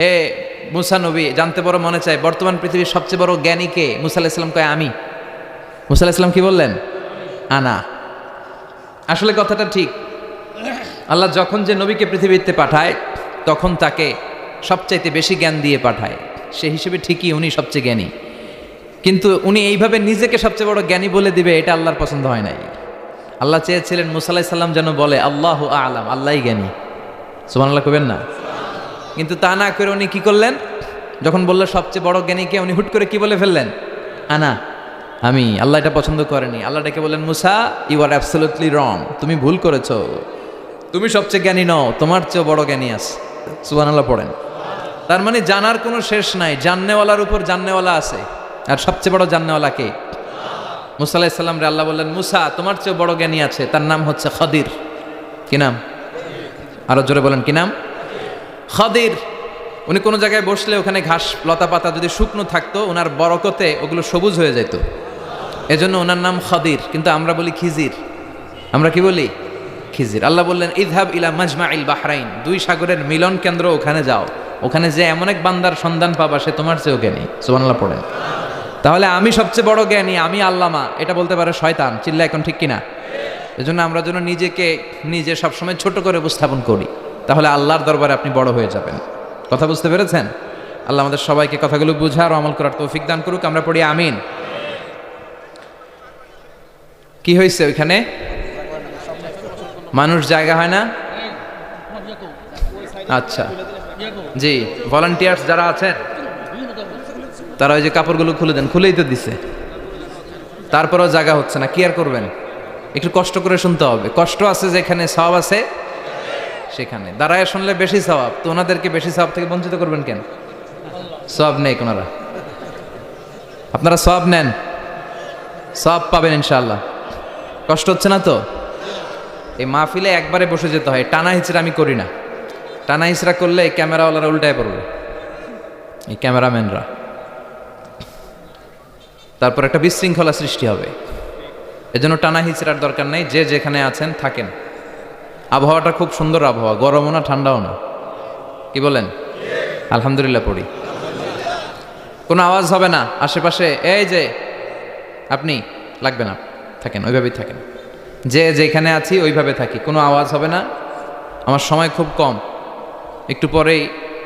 এ মুসা নবী জানতে বড় মনে চায় বর্তমান পৃথিবীর সবচেয়ে বড় জ্ঞানী কে? মুসা আলাইহিস সালাম কয় আমি। মুসা আলাইহিস সালাম কি বললেন? আনা। আসলে কথাটা ঠিক। আল্লাহ যখন যে নবীকে পৃথিবীতে পাঠায় তখন তাকে সবচাইতে বেশি জ্ঞান দিয়ে পাঠায়, সে হিসেবে ঠিকই উনি সবচেয়ে জ্ঞানী, কিন্তু উনি এইভাবে নিজেকে সবচেয়ে বড় জ্ঞানী বলে দিবে এটা আল্লাহর পছন্দ হয় নাই। আল্লাহ চেয়েছিলেন মুসা আলাইহিস সালাম যেন বলে আল্লাহু আ'লাম, আল্লাহই জ্ঞানী। সুবহানাল্লাহ কবেন না? কিন্তু তা না করে উনি কি করলেন? যখন বললো সবচেয়ে বড় জ্ঞানীকে, উনি হুট করে কি বলে ফেললেন? আনা, আমি। আল্লাহ এটা পছন্দ করেনি। আল্লাহ ডেকে বললেন, মুসা ইউ আর অ্যাবসলিউটলি রং, তুমি ভুল করেছো, তুমি সবচেয়ে জ্ঞানী নও, তোমার চেয়ে বড় জ্ঞানী আছে। সুবহানাল্লাহ পড়েন। তার মানে জানার কোনো শেষ নাই, জাননেওয়ালার উপর জাননেওয়ালা আছে। আর সবচেয়ে বড় জাননেওয়ালা কে? মুসা আলাইহিস সালাম রে আল্লাহ বললেন, মুসা তোমার চেয়ে বড় জ্ঞানী আছে, তার নাম হচ্ছে খদির। কি নাম? আরো জোরে বলেন, কি নাম? খদির। উনি কোনো জায়গায় বসলে ওখানে ঘাস লতা পাতা যদি শুকনো থাকতো, ওনার বরকতে ওগুলো সবুজ হয়ে যেত, এজন্য ওনার নাম খদির। কিন্তু আমরা বলি খিজির। আমরা কি বলি? খিজির। আল্লাহ বললেন, ইযহাব ইলা মাজমাইল বাহরাইন, দুই সাগরের মিলন কেন্দ্র, ওখানে যাও, ওখানে যে এমন এক বান্দার সন্ধান পাবা সে তোমার চেয়েও জ্ঞানী। সুবহানাল্লাহ পড়েন। তাহলে আমি সবচেয়ে বড় জ্ঞানী, আমি আল্লামা, এটা বলতে পারে শয়তান। চিল্লা এখন ঠিক কিনা? এজন্য আমরা যেন নিজেকে নিজে সবসময় ছোট করে উপস্থাপন করি, তাহলে আল্লাহর দরবারে আপনি বড় হয়ে যাবেন। কথা বুঝতে পেরেছেন? আল্লাহ আমাদের সবাইকে কথাগুলো বুঝার ও আমল করার তৌফিক দান করুক। আমরা পড়ি আমিন। কি হয়েছে ওইখানে? মানুষ জায়গা হয় না? আচ্ছা জি, ভলান্টিয়ার্স যারা আছেন তারা ওই যে কাপড়গুলো খুলে দেন। খুলেই তো দিছে, তারপরেও জায়গা হচ্ছে না। কি আর করবেন? একটু কষ্ট করে শুনতে হবে। কষ্ট আছে যেখানে, সওয়াব আছে সেখানে। দাঁড়ায় শুনলে বেশি সওয়াব, তো ওনাদেরকে বেশি সওয়াব থেকে বঞ্চিত করবেন কেন? সওয়াব নেই ওনারা, আপনারা সওয়াব নেন, সওয়াব পাবেন ইনশাআল্লাহ। কষ্ট হচ্ছে না তো? এই মাহফিলে একবারে বসে যেতে হয়, টানা হিচড়া আমি করি না। টানা হিচড়া করলে এই ক্যামেরাওয়ালারা উল্টায় পড়বে, এই ক্যামেরাম্যানরা, তারপর একটা বিশৃঙ্খলা সৃষ্টি হবে। এজন্য টানা হিচড়ার দরকার নেই, যে যেখানে আছেন থাকেন। আবহাওয়াটা খুব সুন্দর আবহাওয়া, গরমও না ঠান্ডাও না। কি বলেন? আলহামদুলিল্লাহ পড়ি। কোনো আওয়াজ হবে না আশেপাশে, এই যে আপনি লাগবে না, থাকেন ওইভাবেই থাকেন। যে যেখানে আছি ওইভাবে থাকি, কোনো আওয়াজ হবে না। আমার সময় খুব কম, একটু পরেই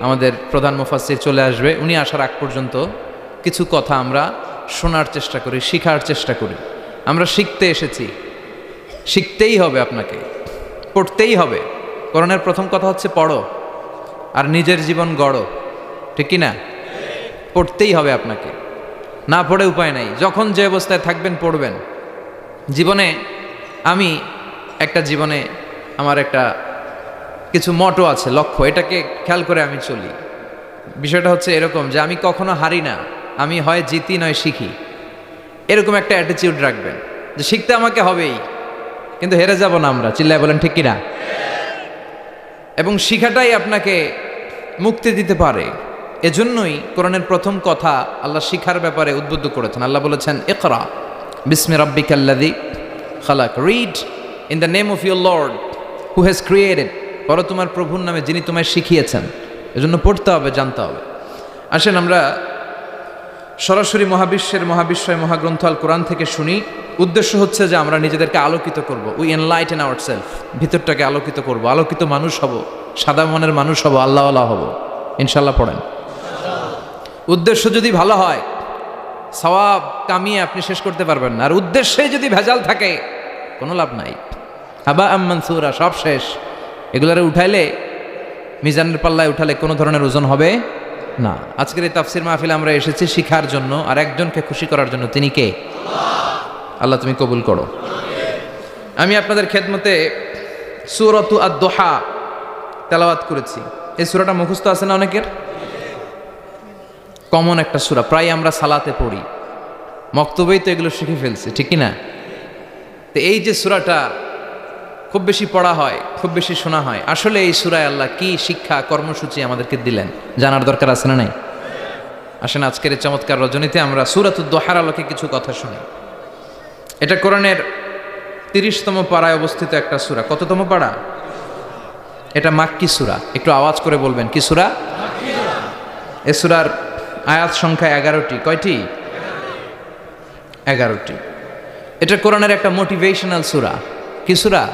আমাদের প্রধান মুফাসসির চলে আসবে। উনি আসার আগ পর্যন্ত কিছু কথা আমরা শোনার চেষ্টা করি, শিখার চেষ্টা করি। আমরা শিখতে এসেছি, শিখতেই হবে, আপনাকে পড়তেই হবে। কোরআনের প্রথম কথা হচ্ছে পড়ো আর নিজের জীবন গড়ো, ঠিক কি না? পড়তেই হবে আপনাকে, না পড়ে উপায় নাই। যখন যে অবস্থায় থাকবেন পড়বেন। জীবনে আমি জীবনে আমার একটা কিছু মটো আছে, লক্ষ্য, এটাকে খেয়াল করে আমি চলি। বিষয়টা হচ্ছে এরকম যে আমি কখনো হারি না, আমি হয় জিতি নয় শিখি, এরকম একটা অ্যাটিটিউড রাখবেন যে শিখতে আমাকে হবেই, কিন্তু হেরে যাব না আমরা। চিল্লায় বলেন ঠিক কিনা? এবং শিখাটাই আপনাকে মুক্তি দিতে পারে। এজন্যই কোরআনের প্রথম কথা আল্লাহ শিখার ব্যাপারে উদ্বুদ্ধ করেছেন। আল্লাহ বলেছেন, ইকরা বিসমি রাব্বিকাল্লাযী খালাক, read in the name of your lord who has created, পড়ো তোমার প্রভুর নামে যিনি তোমায় শিখিয়েছেন। এজন্য পড়তে হবে, জানতে হবে। আসেন আমরা সরাসরি মহাবিশ্বয় মহাগ্রন্থ আল কোরআন থেকে শুনি। উদ্দেশ্য হচ্ছে যে আমরা নিজেদেরকে আলোকিত করব, উই এনলাইটেন আওয়ারসেলফ, ভিতরটাকে আলোকিত করব, আলোকিত মানুষ হব, সাদা মনের মানুষ হব, আল্লাহওয়ালা হব ইনশাল্লাহ। পড়েন। উদ্দেশ্য যদি ভালো হয়, সওয়াব কামিয়ে আপনি শেষ করতে পারবেন না। আর উদ্দেশ্যে যদি ভেজাল থাকে কোনো লাভ নাই, হাবা মানসুরা, সব শেষ। এগুলারে উঠাইলে, মিজানের পাল্লায় উঠালে কোনো ধরনের ওজন হবে না। আজকের এই তাফসির মাহফিলে আমরা এসেছি শিখার জন্য আর একজনকে খুশি করার জন্য। তিনি কে? আল্লাহ তুমি কবুল করো। আমি আপনাদের খেদমতে সূরাতু আদ-দুহা তেলাওয়াত করেছি। এই সূরাটা মুখস্থ আছে না অনেকের? কমন একটা সূরা, প্রায় আমরা সালাতে পড়ি, মক্তবেই তো এগুলো শিখে ফেলছি, ঠিক কি না? তো এই যে সূরাটা খুব বেশি পড়া হয়, খুব বেশি শোনা হয়, আসলে এই সূরায় আল্লাহ কি শিক্ষা কর্মসূচি আমাদেরকে দিলেন জানার দরকার আছে না নাই? আসেন আজকের এই চমৎকার রজনীতে আমরা সূরাতুদ দুহার আলোকে কিছু কথা শুনি। এটা কোরআনের 30তম পারায় অবস্থিত একটা সূরা। কততম পারা? এটা মাক্কি সূরা। একটু আওয়াজ করে বলবেন, কি সূরা? এ সূরার আয়াত সংখ্যা 11টি। কয়টি? 11টি। এটা কোরআনের একটা মোটিভেশনাল সূরা। কি সূরা?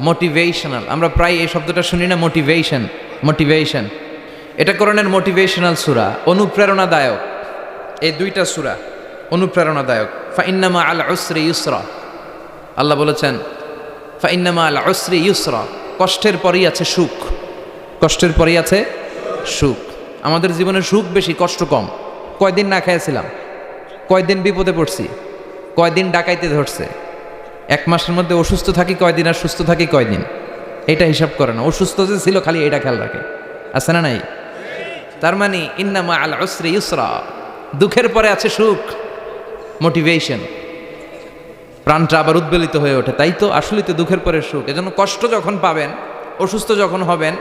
মোটিভেশনাল। আমরা প্রায় এই শব্দটা শুনি না, মোটিভেশন। মোটিভেশন, এটা কোরআনের মোটিভেশনাল সূরা, অনুপ্রেরণাদায়ক। এই দুইটা সূরা অনুপ্রেরণাদায়ক। ফাইন্নামা আল উসরি ইউসরা, আল্লাহ বলেছেন ফাইন্নামা আল উসরি ইউসরা, কষ্টের পরেই আছে সুখ। কষ্টের পরেই আছে সুখ। আমাদের জীবনে সুখ বেশি, কষ্ট কম। কয়দিন না খেয়েছিলাম, কয়দিন বিপদে পড়ছি, কয়দিন ডাকাইতে ধরছে, এক মাসের মধ্যে অসুস্থ থাকি কয়দিন আর সুস্থ থাকি কয়দিন, এটা হিসাব করে না। অসুস্থ যে ছিল খালি এটা খেয়াল রাখে, আছে না নাই? তার মানে ইন্নামা আল উসরি ইউসরা, দুঃখের পরে আছে সুখ। মোটিভেশন, প্রাণটা আবার উদ্বেলিত হয়ে ওঠে। তাই তো, আসলে তো দুঃখের পরে সুখ। এজন্য কষ্ট যখন পাবেন, অসুস্থ যখন হবেন,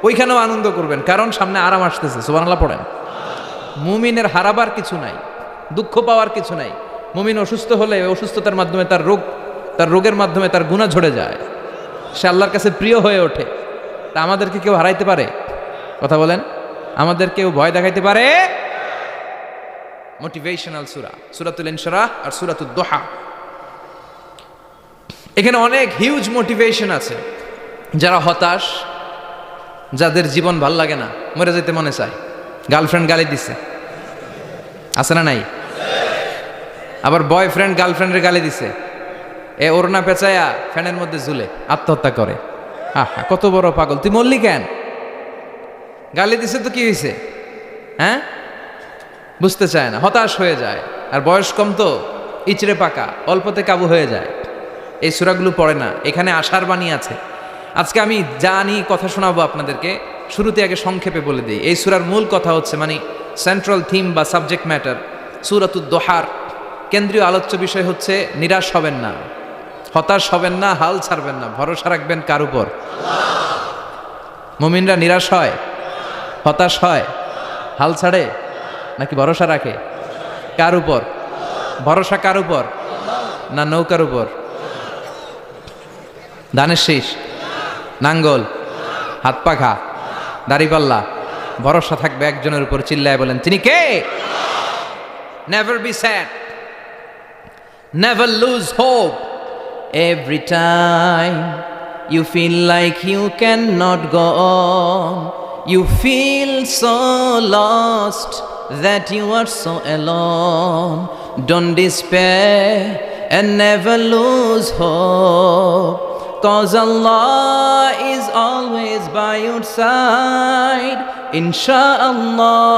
ওইখানেও আনন্দ করবেন, কারণ সামনে আরাম আসতেছে। সুবহানাল্লাহ পড়েন। মুমিনের হারাবার কিছু নাই, দুঃখ পাওয়ার কিছু নাই। মুমিন অসুস্থ হলে অসুস্থতার মাধ্যমে তার রোগের মাধ্যমে তার গুনাহ ঝরে যায়, সে আল্লাহর কাছে প্রিয় হয়ে ওঠে। তা আমাদেরকে কেউ হারাইতে পারে? কথা বলেন, আমাদের কেউ ভয় দেখাইতে পারে? মোটিভেশনাল সূরা, সূরাতুল ইনশিরাহ আর সূরাতুদ দুহা। এখানে অনেক হিউজ মোটিভেশন আছে। যারা হতাশ, যাদের জীবন ভাল লাগে না, মরে যেতে মনে চায়, গার্লফ্রেন্ড গালি দিছে, আছে না নাই? আবার বয়ফ্রেন্ড গার্লফ্রেন্ডের গালি দিছে, এ ওড়না পেঁচায়া ফ্যানের মধ্যে ঝুলে আত্মহত্যা করে। আহা, কত বড় পাগল তুই, মরলি কেন? গালি দিছে তো কি হয়েছে? হ্যাঁ, বুঝতে চায় না, হতাশ হয়ে যায়। আর বয়স কম তো, ইচড়ে পাকা, অল্পতে কাবু হয়ে যায়। এই সূরাগুলো পড়ে না। এখানে আশার বাণী আছে। আজকে আমি জানি কথা শোনাবো আপনাদেরকে, শুরুতে আগে সংক্ষেপে বলে দিই। এই সূরার মূল কথা হচ্ছে, মানে সেন্ট্রাল থিম বা সাবজেক্ট ম্যাটার, সূরাতুদ দুহার কেন্দ্রীয় আলোচ্য বিষয় হচ্ছে নিরাশ হবেন না, হতাশ হবেন না, হাল ছাড়বেন না, ভরসা রাখবেন কার উপর? মুমিনরা নিরাশ হয়, হতাশ হয়, হাল ছাড়ে নাকি ভরসা রাখে? কার উপর ভরসা? কার উপর? না নৌকার উপর? ধানের শীষ, নাঙ্গল, হাত পাখা, দাড়িপাল্লা, ভরসা থাকবে একজনের উপর। চিল্লায় বলেন, তিনি কে? Never be sad, never lose hope. Every time you feel like you cannot go on, you feel so lost that you are so alone. Don't despair and never lose hope, 'cause Allah is always by your side. Insha'Allah,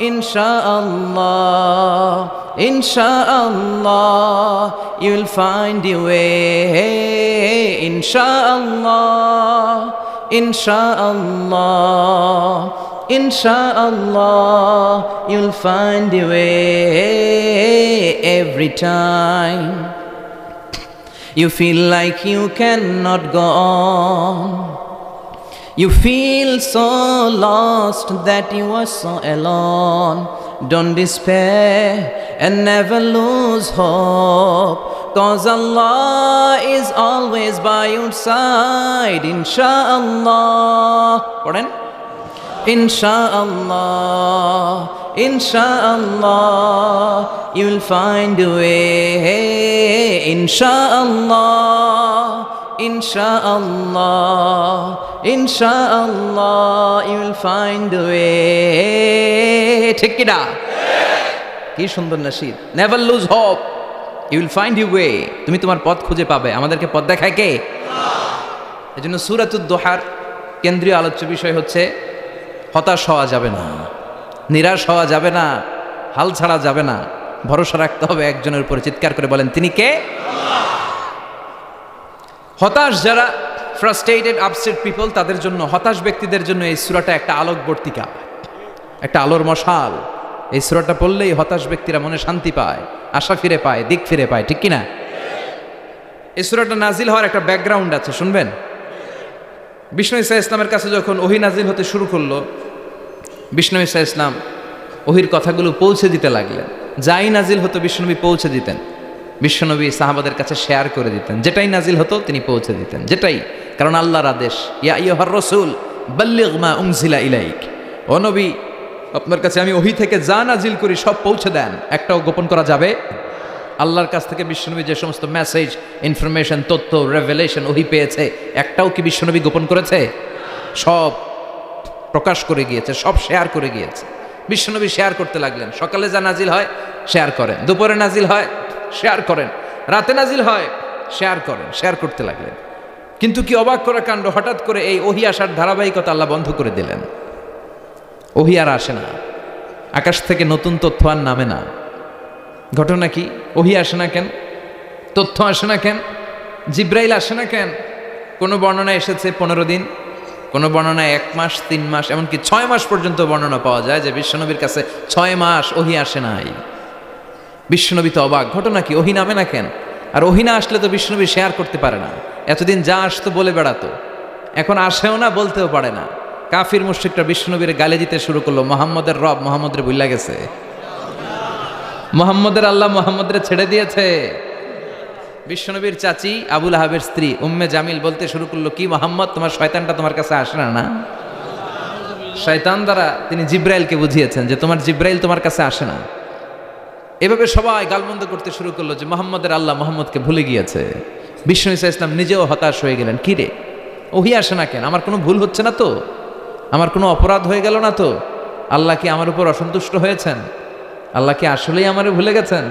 Insha'Allah, Insha'Allah, you'll find your way. Insha'Allah, Insha'Allah, Insha'Allah, you'll find your way. Every time you feel like you cannot go on, you feel so lost that you are so alone. Don't despair and never lose hope, 'cause Allah is always by your side. Insha'Allah, পড়েন, Insha'Allah, Insha'Allah, you'll find a way. Insha'Allah, Insha'Allah, Insha'Allah, you'll find a way. ঠিক কি না? কি সুন্দর nasheed. Never lose hope, you will find your way. তুমি তোমার পথ খুঁজে পাবে। আমাদেরকে পথ দেখায় কে? আল্লাহ। এজন্য সূরাতুদ দুহার কেন্দ্রীয় আলোচ্য বিষয় হচ্ছে হতাশ হওয়া যাবে না, নিরাশ হওয়া যাবে না, হাল ছাড়া যাবে না, ভরসা রাখতে হবে একজনের উপরে। চিৎকার করে বলেন, তিনি কে? হতাশ যারা, ফ্রাস্ট্রেটেড আপসেট পিপল, তাদের জন্য, হতাশ ব্যক্তিদের জন্য এই সূরাটা একটা আলোকবর্তিকা, একটা আলোর মশাল। এই সূরাটা পড়লেই হতাশ ব্যক্তিরা মনে শান্তি পায়, আশা ফিরে পায়, দিক ফিরে পায়। ঠিক কিনা? এই সূরাটা নাজিল হওয়ার একটা ব্যাকগ্রাউন্ড আছে, শুনবেন। বিষ্ণু ঈসা ইসলামের কাছে যখন ওহী নাজিল হতে শুরু করলো, বিষ্ণু ঈসা ইসলাম ওহীর কথাগুলো পৌঁছে দিতে লাগলেন। যাই নাজিল হতো বিশ্বনবী পৌঁছে দিতেন। বিশ্বনবী সাহাবাদের কাছে শেয়ার করে দিতেন, যেটাই নাজিল হতো তিনি পৌঁছে দিতেন, যেটাই। কারণ আল্লাহর আদেশ, ইয়া আইয়ুহার রাসূল বাল্লিগ মা উনজিলা ইলাইক, ও নবী আপনার কাছে আমি ওহী থেকে যা নাজিল করি সব পৌঁছে দেন, একটাও গোপন করা যাবে? আল্লাহর কাছ থেকে বিশ্বনবী যে সমস্ত মেসেজ, ইনফরমেশন, তথ্য, রেভেলেশন ওহী পেয়েছে, একটাও কি বিশ্বনবী গোপন করেছে? সব প্রকাশ করে গিয়েছে, সব শেয়ার করে গিয়েছে। বিশ্বনবী শেয়ার করতে লাগলেন। সকালে যা নাজিল হয় শেয়ার করেন, দুপুরে নাজিল হয় শেয়ার করেন, রাতে নাজিল হয় শেয়ার করেন, শেয়ার করতে লাগলেন। কিন্তু কি অবাক করা কাণ্ড, হঠাৎ করে এই ওহী আসার ধারাবাহিকতা আল্লাহ বন্ধ করে দিলেন। ওহী আর আসে না, আকাশ থেকে নতুন তথ্য আর নামে না। ঘটনা কি? ওহী আসে না কেন? তথ্য আসে না কেন? জিব্রাইল আসে না কেন? কোনো বর্ণনায় এসেছে 15 দিন, কোনো বর্ণনায় 1 মাস, 3 মাস, এমনকি 6 মাস পর্যন্ত বর্ণনা পাওয়া যায় যে বিশ্বনবীর কাছে 6 মাস ওহী আসে নাই। বিশ্বনবী তো অবাক, ঘটনা কি? ওহী নামে না কেন? আর ওহী না আসলে তো বিশ্বনবী শেয়ার করতে পারে না। এতদিন যা আসতো বলে বেড়াতো, এখন আসেও না, বলতেও পারে না। কাফির মুশরিকরা বিশ্বনবীর গালে দিতে শুরু করলো, মোহাম্মদের রব মোহাম্মদরে ভুইলা গেছে, মোহাম্মদের আল্লাহ মোহাম্মদরে ছেড়ে দিয়েছে। বিশ্বনবীর চাচি আবুল আহাবের স্ত্রী উম্মে জামিল বলতে শুরু করলো, কি মোহাম্মদ, তোমার শয়তানটা তোমার কাছে আসে না? না, শয়তান দ্বারা তিনি জিব্রাইলকে বুঝিয়েছেন যে তোমার জিব্রাইল তোমার কাছে আসে না। এভাবে সবাই গালমন্দ করতে শুরু করলো যে মোহাম্মদের আল্লাহ মোহাম্মদকে ভুলে গিয়েছে। বিষ্ণু ঈসা ইসলাম নিজেও হতাশ হয়ে গেলেন। কি রে, ওহী আসে না কেন? আমার কোনো ভুল হচ্ছে না তো? আমার কোনো অপরাধ হয়ে গেল না তো? আল্লাহ কি আমার উপর অসন্তুষ্ট হয়েছেন? আল্লাহ কি আসলেই আমারে ভুলে গেছেন?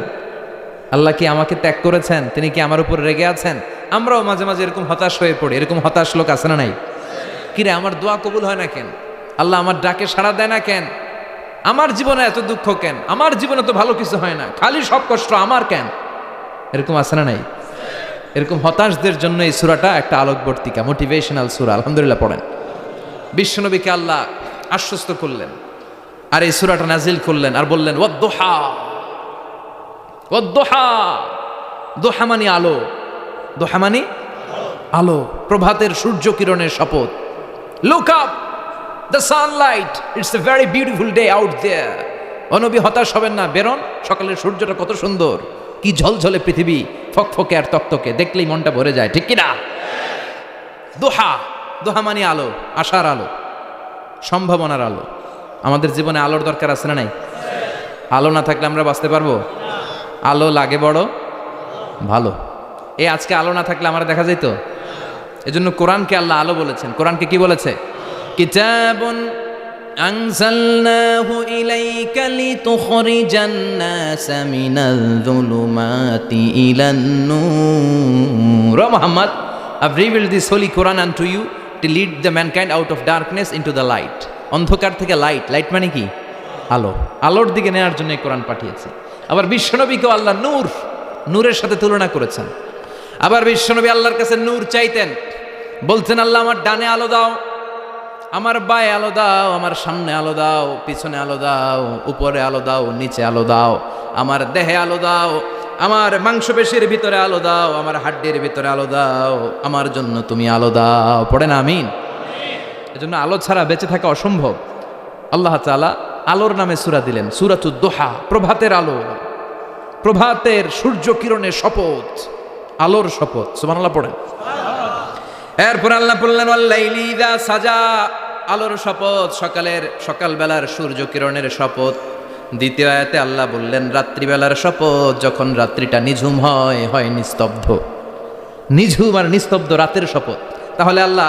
আল্লাহ কি আমাকে ত্যাগ করেছেন? তিনি কি আমার উপর রেগে আছেন? আমরাও মাঝে মাঝে এরকম হতাশ হয়ে পড়ি। এরকম হতাশ লোক আছে না নাই? কিরে, আমার দোয়া কবুল হয় না কেন? আল্লাহ আমার ডাকে সাড়া দেয় না কেন? আমার জীবনে এত দুঃখ কেন? আমার জীবনে তো ভালো কিছু হয় না, খালি সব কষ্ট আমার কেন? এরকম আছে না নাই? এরকম হতাশদের জন্য এই সূরাটা একটা আলোকবর্তিকা, মোটিভেশনাল সূরা। আলহামদুলিল্লাহ পড়েন। বিশ্বনবীকে আল্লাহ আশ্বস্ত করলেন, আর এই সূরাটা নাজিল করলেন, আর বললেন ওয়াদ-দুহা। ওয়াদ-দুহা, দুহা মানে আলো, দুহা মানে আলো, প্রভাতের সূর্য কিরণের শপথ। Look up, the sunlight, it's a very beautiful day out there. ও নবী, হতাশ হবেন না, বেরোন, সকালের সূর্যটা কত সুন্দর, কি ঝলঝলে পৃথিবী, ফকফকে আর তকতকে, দেখলেই মনটা ভরে যায়, ঠিক কিনা? দোহা, দোহা মানে আলো, আশার আলো, সম্ভাবনার আলো। আমাদের জীবনে আলোর দরকার আছে না নাই? আলো না থাকলে আমরা বাঁচতে পারবো? আলো লাগে বড় ভালো। এই আজকে আলো না থাকলে আমরা দেখা যেত? এজন্য কোরআনকে আল্লাহ আলো বলেছেন। কোরআনকে কি বলেছে? কিতাবুন আনজালনাহু ইলাইকা লিতুখরিজান নাসা মিনাল যুলুমাতি ইলান নূর। ও Muhammad, I've revealed this holy Quran unto you to lead the mankind out of darkness into the light. অন্ধকার থেকে লাইট, লাইট মানে কি? আলো, আলোর দিকে নেওয়ার জন্য এই কোরআন পাঠিয়েছে। আবার বিশ্বনবীকেও আল্লাহ নূর, নূরের সাথে তুলনা করেছেন। আবার বিশ্বনবী আল্লাহর কাছে নূর চাইতেন, বলতেন আল্লাহ আমার ডানে আলো দাও, আমার বায়ে আলো দাও, আমার সামনে আলো দাও, পিছনে আলো দাও, উপরে আলো দাও, নিচে আলো দাও, আমার দেহে আলো দাও, আমার মাংসপেশির ভিতরে আলো দাও, আমার হাড্ডির ভিতরে আলো দাও, আমার জন্য তুমি আলো দাও। পড়েন আমিন। এজন্য আলো ছাড়া বেঁচে থাকা অসম্ভব। আল্লাহ তাআলা আলোর নামে সূরা দিলেন, সূরাতুদ দুহা, প্রভাতের আলো, প্রভাতের সূর্য কিরণের শপথ, আলোর শপথ। সুবহানাল্লাহ পড়েন। এরপর আল্লাহ বললেন ওয়াল্লাইলি ইযা সাজা, আলোর শপথ, সকালবেলার সূর্য কিরণের শপথ। দ্বিতীয় আয়াতে আল্লাহ বললেন রাত্রিবেলার শপথ, যখন রাত্রিটা নিঝুম হয় নিস্তব্ধ। নিঝুম আর নিস্তব্ধ রাতের শপথ। তাহলে আল্লাহ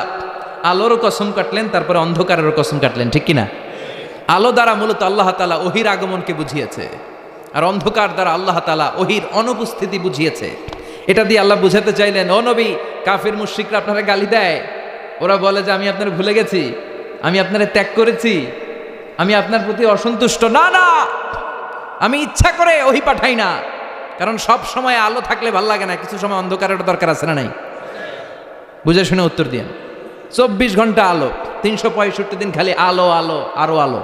আলোরও কসম কাটলেন, তারপরে অন্ধকারেরও কসম কাটলেন, ঠিক কিনা? আলো দ্বারা মূলত আল্লাহ তাআলা ওহীর আগমনকে বুঝিয়েছে, আর অন্ধকার দ্বারা আল্লাহ তাআলা ওহীর অনুপস্থিতি বুঝিয়েছে। এটা দিয়ে আল্লাহ বুঝাতে চাইলেন, ও নবী, কাফির মুশরিকরা আপনারা গালি দেয়, ওরা বলে যে আমি আপনার ভুলে গেছি, আমি আপনারা ত্যাগ করেছি, আমি আপনার প্রতি অসন্তুষ্ট। না না, আমি ইচ্ছা করে ওহী পাঠাই না, কারণ সব সময় আলো থাকলে ভাল লাগে না, কিছু সময় অন্ধকারের দরকার আছে না নাই? বুঝে শুনে উত্তর দিন। 24 ঘন্টা আলো, 365 দিন খালি আলো আলো আরো আলো।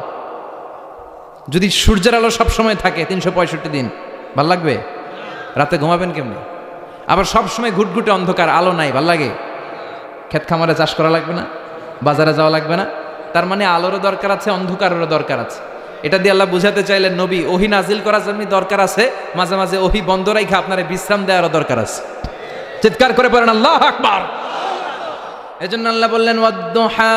যদি সূর্যের আলো সব সময় থাকে 365 দিন, ভাল লাগবে? রাতে ঘুমাবেন কেমনে? আবার সব সময় ঘুটঘুটে অন্ধকার, আলো নাই, ভাল লাগে? ক্ষেত খামারে চাষ করা লাগবে না, বাজারে যাওয়া লাগবে না। তার মানে আলোরও দরকার আছে, অন্ধকারেরও দরকার আছে। এটা দিয়ে আল্লাহ বুঝাতে চাইলেন, নবী, ওহী নাজিল করার জন্য দরকার আছে, মাঝে মাঝে ওহী বন্ধ রাখা আপনার বিশ্রাম দেওয়ারও দরকার আছে। চিৎকার করে পড়েন আল্লাহু আকবার। এজন্য আল্লাহ বললেন ওয়াদ-দুহা,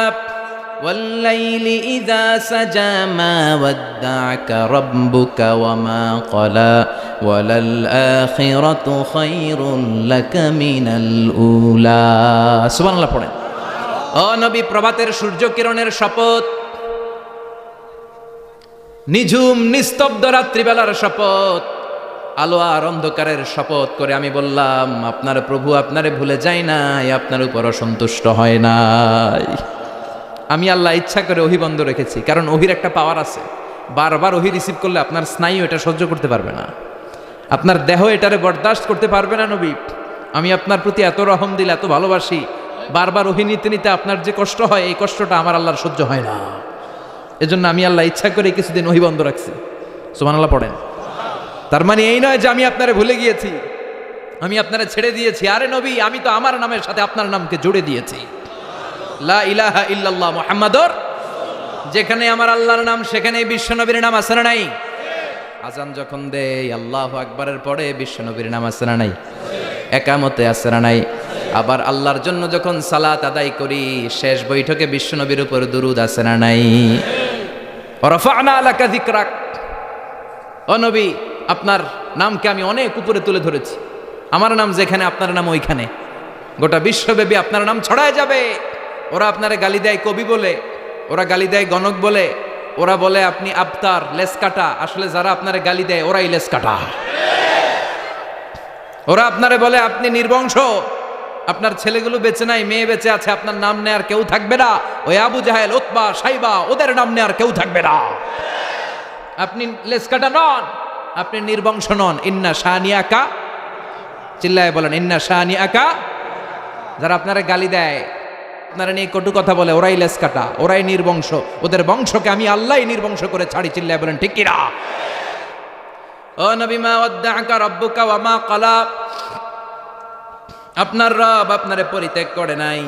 والليل إذا سجى ما ودعك ربك وما قلى وللآخرة خير لك من الأولى সুবহান আল্লাহ পড়েন। ও নবী, প্রভাতের সূর্য কিরণের শপথ, নিঝুম নিস্তব্ধ রাত্রিবেলার শপথ, আলো আর অন্ধকারের শপথ করে আমি বললাম, আপনার প্রভু আপনারে ভুলে যায় নাই, আপনার উপর অসন্তুষ্ট হয় নাই। আমি আল্লাহ ইচ্ছা করে ওহী বন্ধ রেখেছি, কারণ ওহীর একটা পাওয়ার আছে। বারবার ওহী রিসিভ করলে আপনার স্নায়ু এটা সহ্য করতে পারবে না, আপনার দেহ এটারে বরদাস্ত করতে পারবে না। নবী, আমি আপনার প্রতি এত রহম দিল, এত ভালোবাসি, বারবার ওহী নিতে নিতে আপনার যে কষ্ট হয়, এই কষ্টটা আমার আল্লাহর সহ্য হয় না। এজন্য আমি আল্লাহ ইচ্ছা করে কিছুদিন ওহী বন্ধ রাখছি। সুবহানাল্লাহ পড়েন। তার মানে এই নয় যে আমি আপনারে ভুলে গিয়েছি, আমি আপনারে ছেড়ে দিয়েছি। আরে নবী, আমি তো আমার নামের সাথে আপনার নামকে জুড়ে দিয়েছি। লা ইলাহা ইল্লাল্লাহ মুহাম্মাদুর, যেখানে আমার আল্লাহর নাম সেখানে বিশ্বনবীর নাম আছে না নাই? আজান যখন দেই আল্লাহু আকবারের পরে বিশ্বনবীর নাম আছে না নাই? একামতে আছে না নাই? আবার আল্লাহর জন্য যখন সালাত আদায় করি শেষ বৈঠকে বিশ্বনবীর উপর দুরূদ আছে না নাই? রাফা'না লাকা যিকরাক, ও নবী, আপনার নামকে আমি অনেক উপরে তুলে ধরেছি। আমার নাম যেখানে আপনার নাম ওইখানে, গোটা বিশ্বব্যাপী আপনার নাম ছড়ায় যাবে। ওরা আপনারে গালি দেয় কবি বলে, ওরা গালি দেয় গণক বলে, ওরা বলে আপনি আবতার, লেস কাটা। আসলে যারা আপনারে গালি দেয় ওরাই লেস কাটা। ওরা আপনারে বলে আপনি নির্বংশ, আপনার ছেলেগুলো বেঁচে নাই, মেয়ে বেঁচে আছে, আপনার নাম নেয়ার কেউ থাকবে না। ওই আবু জাহেল, উতবা, সাইবা, ওদের নাম নেয়ার কেউ থাকবে না। আপনি লেস কাটা নন, আপনি নির্বংশ নন। ইন্না শানিয়াকা, চিল্লায় বলেন ইন্না শানিয়াকা। যারা আপনারা গালি দেয়, আপনারা নিয়ে কটু কথা বলে, ওরাই লেস কাটা, ওরাই নির্বংশ। ওদের বংশকে আমি আল্লাহই নির্বংশ করে ছাড়ি। চিল্লায় বলেন ঠিক কিনা? ও নবী, মা ওয়াদ্দাআকা রাব্বুকা ওয়া মা ক্বালা, আপনার রব আপনারে পরিত্যাগ করে নাই,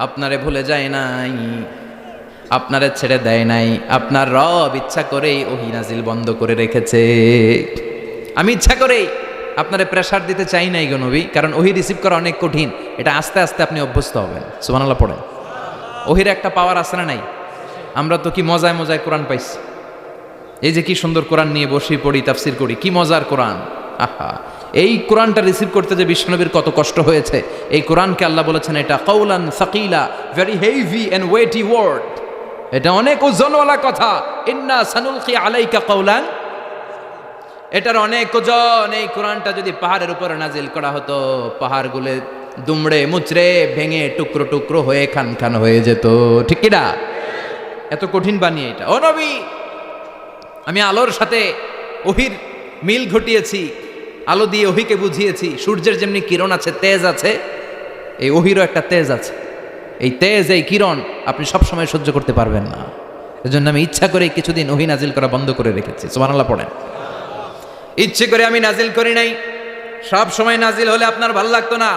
আপনারে ভুলে যায় নাই, আপনারে ছেড়ে দেয় নাই। আপনার রব ইচ্ছা করেই ওহী নাজিল বন্ধ করে রেখেছে। আমি ইচ্ছা করেই আপনারে প্রেসার দিতে চাই নাই গো নবী, কারণ ওহী রিসিভ করা অনেক কঠিন। এটা আস্তে আস্তে আপনি অভ্যস্ত হবেন। সুবহানাল্লাহ পড়েন। ওহীর একটা পাওয়ার আছে না নাই? আমরা তো কি মজায় মজায় কোরআন পাইছি। এই যে কি সুন্দর কোরআন নিয়ে বসি, পড়ি, তাফসির করি, কি মজার কোরআন। আহা, এই কোরআনটা রিসিভ করতে যে বিশ্বনবীর কত কষ্ট হয়েছে। এই কোরআনকে আল্লাহ বলেছেন এটা কাউলান সাকিলা, very heavy and weighty word, এটা অনেক ওজনওয়ালা কথা। ইন্না সানুলকি আলাইকা কাউলান, এটার অনেক ওজন। এই কোরআনটা যদি পাহাড়ের উপরে নাজিল করা হতো, পাহাড়গুলো দুমড়ে মুচড়ে ভেঙে টুকরো টুকরো হয়ে খান খান হয়ে যেত। ঠিক কিনা? এত কঠিন বানিয়ে এটা। ও নবী, আমি আলোর সাথে ওহীর মিল ঘটিয়েছি, আলো দিয়ে ওহীকে বুঝিয়েছি। সূর্যের যেমনি কিরণ আছে, তেজ আছে, এই ওহীরও একটা তেজ আছে। এই তেজ, এই কিরণ আপনি সবসময় সহ্য করতে পারবেন না। এজন্য আমি ইচ্ছা করে কিছুদিন ওহী নাজিল করা বন্ধ করে রেখেছি। সুবহানাল্লাহ পড়েন। ইচ্ছে করে আমি নাজিল করি নাই। সব সময় নাজিল হলে আপনার ভালো লাগতো না।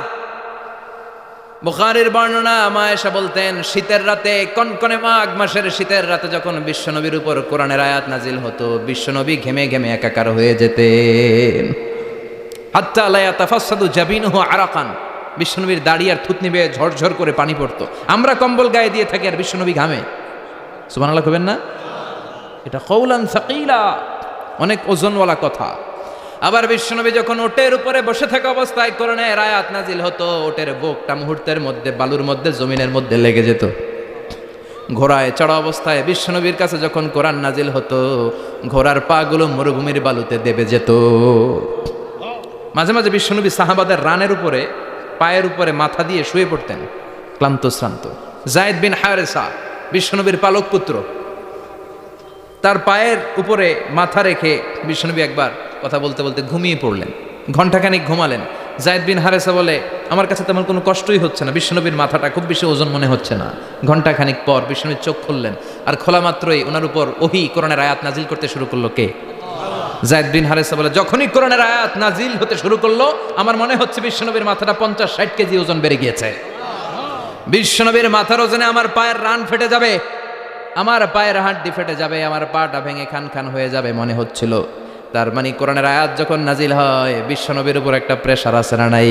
বুখারীর বর্ণনা, মা আয়েশা বলতেন শীতের রাতে, কনকনে মাঘ মাসের শীতের রাতে যখন বিশ্বনবীর উপর কোরআনের আয়াত নাজিল হতো, বিশ্বনবী ঘেমে ঘেমে একাকার হয়ে যেতেন। হাত্তা লা ইয়াতাফাসসাদু জাবিনুহু আরাকান, বিশ্বনবীর দাড়ি আর থুতনি বেয়ে ঝরঝর করে পানি পড়তো। আমরা কম্বল গায়ে দিয়ে থাকি আর বিশ্বনবী ঘামে। সুবহানাল্লাহ কইবেন না? এটা কওলান সাকিলা, অনেক ওজনওয়ালা কথা। আবার বিশ্বনবী যখন ওটের উপরে বসে থাকা অবস্থায় কোরআনের আয়াত নাজিল হতো, ওটের বুকটা মুহূর্তের মধ্যে বালুর মধ্যে, জমিনের মধ্যে লেগে যেত। ঘোড়ায় চড়া অবস্থায় বিশ্বনবীর কাছে যখন কোরআন নাজিল হতো, ঘোড়ার পা গুলো মরুভূমির বালুতে দেবে যেত। মাঝে মাঝে বিশ্বনবী সাহাবাদের রানের উপরে, পায়ের উপরে মাথা দিয়ে শুয়ে পড়তেন, ক্লান্ত শ্রান্ত। যায়েদ বিন হারেসা, বিশ্বনবীর পালক পুত্র, তার পায়ের উপরে মাথা রেখে বিশ্বনবী একবার কথা বলতে বলতে ঘুমিয়ে পড়লেন। ঘণ্টাখানিক ঘুমালেন। যায়েদ বিন হারেসা বলে, আমার কাছে তেমন কোনো কষ্টই হচ্ছে না, বিশ্বনবীর মাথাটা খুব বেশি ওজন মনে হচ্ছে না। ঘণ্টাখানিক পর বিশ্বনবীর চোখ খুললেন, আর খোলা মাত্রই ওনার উপর ওহী কোরআনের আয়াত নাজিল করতে শুরু করলো। কে? যায়েদ বিন হারেসা বলে, যখনই কোরআনের আয়াত নাজিল হতে শুরু করলো, আমার মনে হচ্ছে বিশ্বনবীর মাথাটা 50-60 কেজি ওজন বেড়ে গিয়েছে। বিশ্বনবীর মাথার ওজনে আমার পায়ের রান ফেটে যাবে, আমার পায়ের হাড্ডি ফেটে যাবে, আমার পাটা ভেঙে খান খান হয়ে যাবে মনে হচ্ছিল। তার মানে কোরআনের আয়াত যখন নাজিল হয়, বিশ্বনবীর উপর একটা প্রেশার আছে না নাই?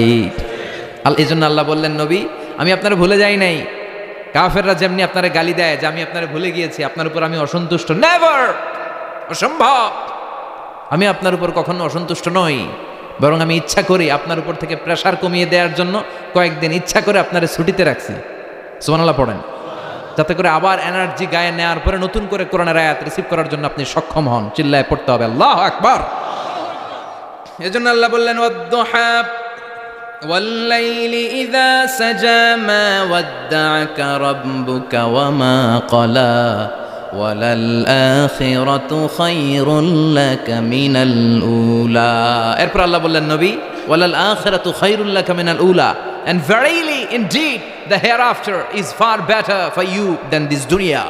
এই জন্য আল্লাহ বললেন, নবী আমি আপনার ভুলে যাই নাই, কাফেররা যেমনি আপনারে গালি দেয় যে আমি আপনারে ভুলে গিয়েছি, আপনার উপর আমি অসন্তুষ্ট, নেভার, অসম্ভব। আমি আপনার উপর কখনো অসন্তুষ্ট নই, বরং আমি ইচ্ছা করি আপনার উপর থেকে প্রেসার কমিয়ে দেওয়ার জন্য কয়েকদিন ইচ্ছা করে আপনারে ছুটিতে রাখছি। সুবহানাল্লাহ পড়েন, যাতে করে আবার এনার্জি গায়ে নেওয়ার পরে নতুন করে কোরআনের আয়াত রিসিভ করার জন্য আপনি সক্ষম হন। চিল্লায় পড়তে হবে আল্লাহু আকবার। এজন্য আল্লাহ বললেন ওয়াদ-দুহা ওয়াল-লাইলি ইযা সাজা মা ওয়াদ্দা'আকা রাব্বুকা ওয়া মা ক্বালা ওয়ালাল আখিরাতু খায়রুল লাকা মিনাল উলা। এরপর আল্লাহ বললেন নবী ওয়ালাল আখিরাতু খায়রুল লাকা মিনাল উলা, and verily indeed the hereafter is far better for you than this dunya.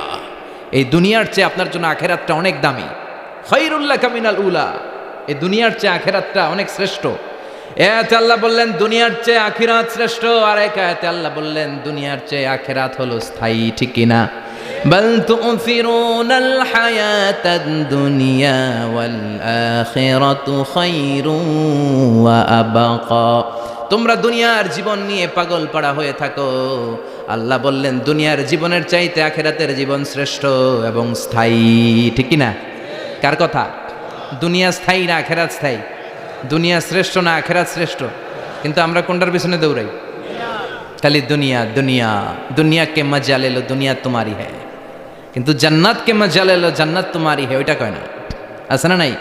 এই দুনিয়ার চেয়ে আপনার জন্য আখিরাতটা অনেক দামি। খায়রুল লাকা মিনাল উলা, এই দুনিয়ার চেয়ে আখিরাতটা অনেক শ্রেষ্ঠ। এতে আল্লাহ বললেন দুনিয়ার চেয়ে আখিরাত শ্রেষ্ঠ, আর এক আয়াতে আল্লাহ বললেন দুনিয়ার চেয়ে আখিরাত হলো স্থায়ী। ঠিক কিনা? বাল তু'থিরুনাল হায়াতাদ দুনিয়া ওয়াল আখিরাতু খায়রুন ওয়া আবকা। তোমরা দুনিয়ার জীবন নিয়ে পাগল পাড়া হয়ে থাকো, আল্লাহ বললেন দুনিয়ার জীবনের চাইতে আখিরাতের জীবন শ্রেষ্ঠ এবং স্থায়ী। ঠিক কিনা? কার কথা? দুনিয়া স্থায়ী না আখিরাত স্থায়ী? দুনিয়া শ্রেষ্ঠ না আখিরাত শ্রেষ্ঠ? কিন্তু আমরা কোনটার পিছনে দৌড়াই? খালি দুনিয়া দুনিয়া। দুনিয়া কে মজা লে লো, দুনিয়া তোমারি হ্যায়, কিন্তু জান্নাত কে মজা লে লো, জান্নাত তোমারি হ্যায়, ওইটা কয় না? আছে না নাই?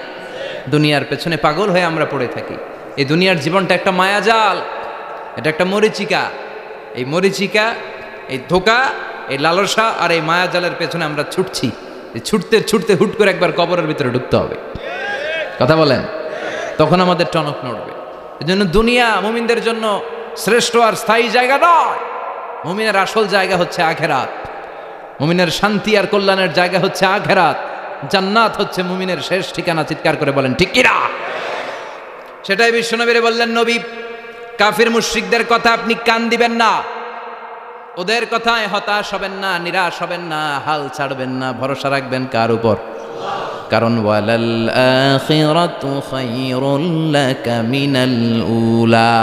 দুনিয়ার পেছনে পাগল হয়ে আমরা পড়ে থাকি। এই দুনিয়ার জীবনটা একটা মায়াজাল, এটা একটা মরিচিকা। এই মরিচিকা, এই ধোঁকা, এই লালসা আর এই মায়াজালের পেছনে আমরা ছুটছি। এই ছুটতে ছুটতে হুট করে একবার কবরের ভিতরে ঢুকতে হবে। কথা বলেন, তখন আমাদের টনক নড়বে। এই জন্য দুনিয়া মুমিনদের জন্য শ্রেষ্ঠ আর স্থায়ী জায়গা নয়। মুমিনের আসল জায়গা হচ্ছে আখিরাত। মুমিনের শান্তি আর কল্যাণের জায়গা হচ্ছে আখিরাত। জান্নাত হচ্ছে মুমিনের শেষ ঠিকানা। চিৎকার করে বলেন ঠিক কিনা? সেটাই বিশ্বনবীরে বললেন নবী, কাফির মুশরিকদের কথা আপনি কান দিবেন না, ওদের কথায় হতাশ হবেন না, নিরাশ হবেন না, হাল ছাড়বেন না, ভরসা রাখবেন কার উপর? কারণ ওয়ালাল আখিরাতু খায়রুল লাকা মিনাল উলা,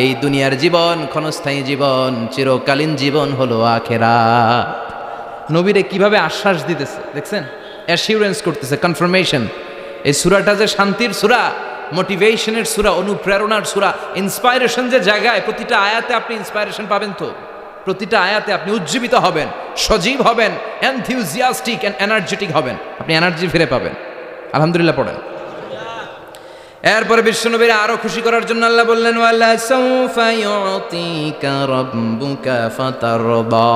এই দুনিয়ার জীবন ক্ষণস্থায়ী জীবন, চিরকালীন জীবন হলো আখিরাত। নবীরে কিভাবে আশ্বাস দিতেছে দেখছেন? অ্যাসিউরেন্স করতেছে, কনফার্মেশন। এই সূরাটা যে শান্তির সূরা, মোটিভেশনের সূরা, অনুপ্রেরণার সূরা, ইন্সপাইরেশন যে জায়গায়, প্রতিটা আয়াতে আপনি ইন্সপাইরেশন পাবেন। তো প্রতিটা আয়াতে আপনি উজ্জীবিত হবেন, সজীব হবেন, এনথিউজিয়াস্টিক এন্ড এনার্জেটিক হবেন, আপনি এনার্জি ফিরে পাবেন। আলহামদুলিল্লাহ পড়েন। এরপরে বিশ্বনবীর আরো খুশি করার জন্য আল্লাহ বললেন ওয়ালা সাউফা ইউতিকা রাব্বুকা ফাতারদা।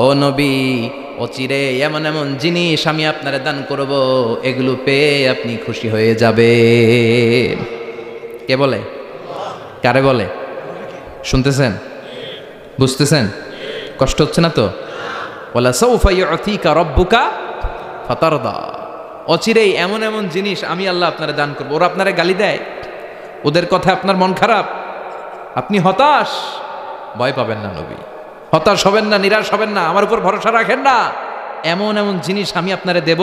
ও নবী, অচিরে এমন এমন জিনিস আমি আপনারে দান করব, এগুলো পেয়ে আপনি খুশি হয়ে যাবেন। কে বলে? কারে বলে? শুনতেছেন? বুঝতেছেন? কষ্ট হচ্ছে না তো? ওয়ালা সাউফা ইউতিকা রাব্বুকা ফাতারদা, অচিরেই এমন এমন জিনিস আমি আল্লাহ আপনারে দান করবো। ওরা আপনারে গালি দেয়, ওদের কথা আপনার মন খারাপ, আপনি হতাশ, ভয় পাবেন না নবী, হতাশ হবেন না, নিরাশ হবেন না, আমার উপর ভরসা রাখেন না। এমন এমন জিনিস আমি আপনারে দেব,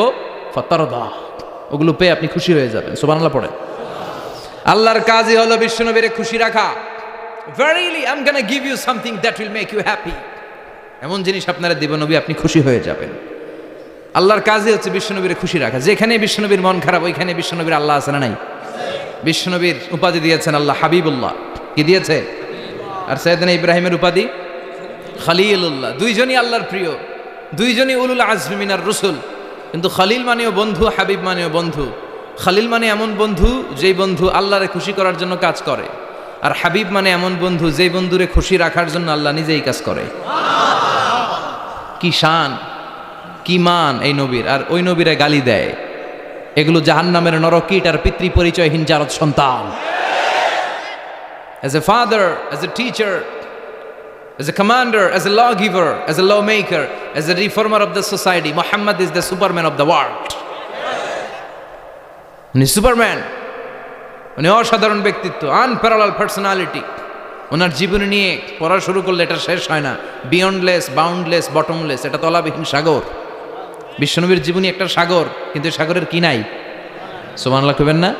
ফাতারদা, ওগুলো পেয়ে আপনি খুশি হয়ে যাবেন। সুবহানাল্লাহ পড়ে। আল্লাহর কাজই হলো বিশ্বনবীরে খুশি রাখা। Verily I'm gonna give you something that will make you happy. এমন জিনিস আপনারা দিব নবী, আপনি খুশি হয়ে যাবেন। আল্লাহর কাজই হচ্ছে বিশ্বনবীরে খুশি রাখা। যেখানে বিশ্বনবীর মন খারাপ, ওইখানে বিশ্বনবীর আল্লাহ আছে না নাই? বিশ্বনবীর উপাধি দিয়েছেন আল্লাহ হাবিবুল্লাহ। কি দিয়েছে? আর সাইয়েদনা ইব্রাহিমের উপাধি খলিলুল্লাহ। দুইজনই আল্লাহর প্রিয়, দুইজনই উলুল আজমি মিনার রসুল। কিন্তু খলিল মানেও বন্ধু, হাবিব মানেও বন্ধু। খলিল মানে এমন বন্ধু যেই বন্ধু আল্লাহরে খুশি করার জন্য কাজ করে, আর হাবিব মানে এমন বন্ধু যেই বন্ধুরে খুশি রাখার জন্য আল্লাহ নিজেই কাজ করে। কি শান, কি মান এই নবীর! আর ওই নবীরা গালি দেয়। এগুলো জাহান্নামের নরকীট আর পিতৃ পরিচয়হীন জারদ সন্তান। As a father, as a teacher, as a commander, as a lawgiver, as a lawmaker, as a reformer of the society, Muhammad is the superman of the world. উনি সুপারম্যান, উনি অসাধারণ ব্যক্তিত্ব, আনপ্যারালাল পার্সোনালিটি। ওনার জীবনী নিয়ে পড়া শুরু করলে এটা শেষ হয় না। বিয়ন্ডলেস, বাউন্ডলেস, বটমলেস, এটা তলাবিহীন সাগর। বিশ্বনবীর জীবনী একটা সাগর, কিন্তু সাগরের কি নাই? সুবহানাল্লাহ কইবেন না?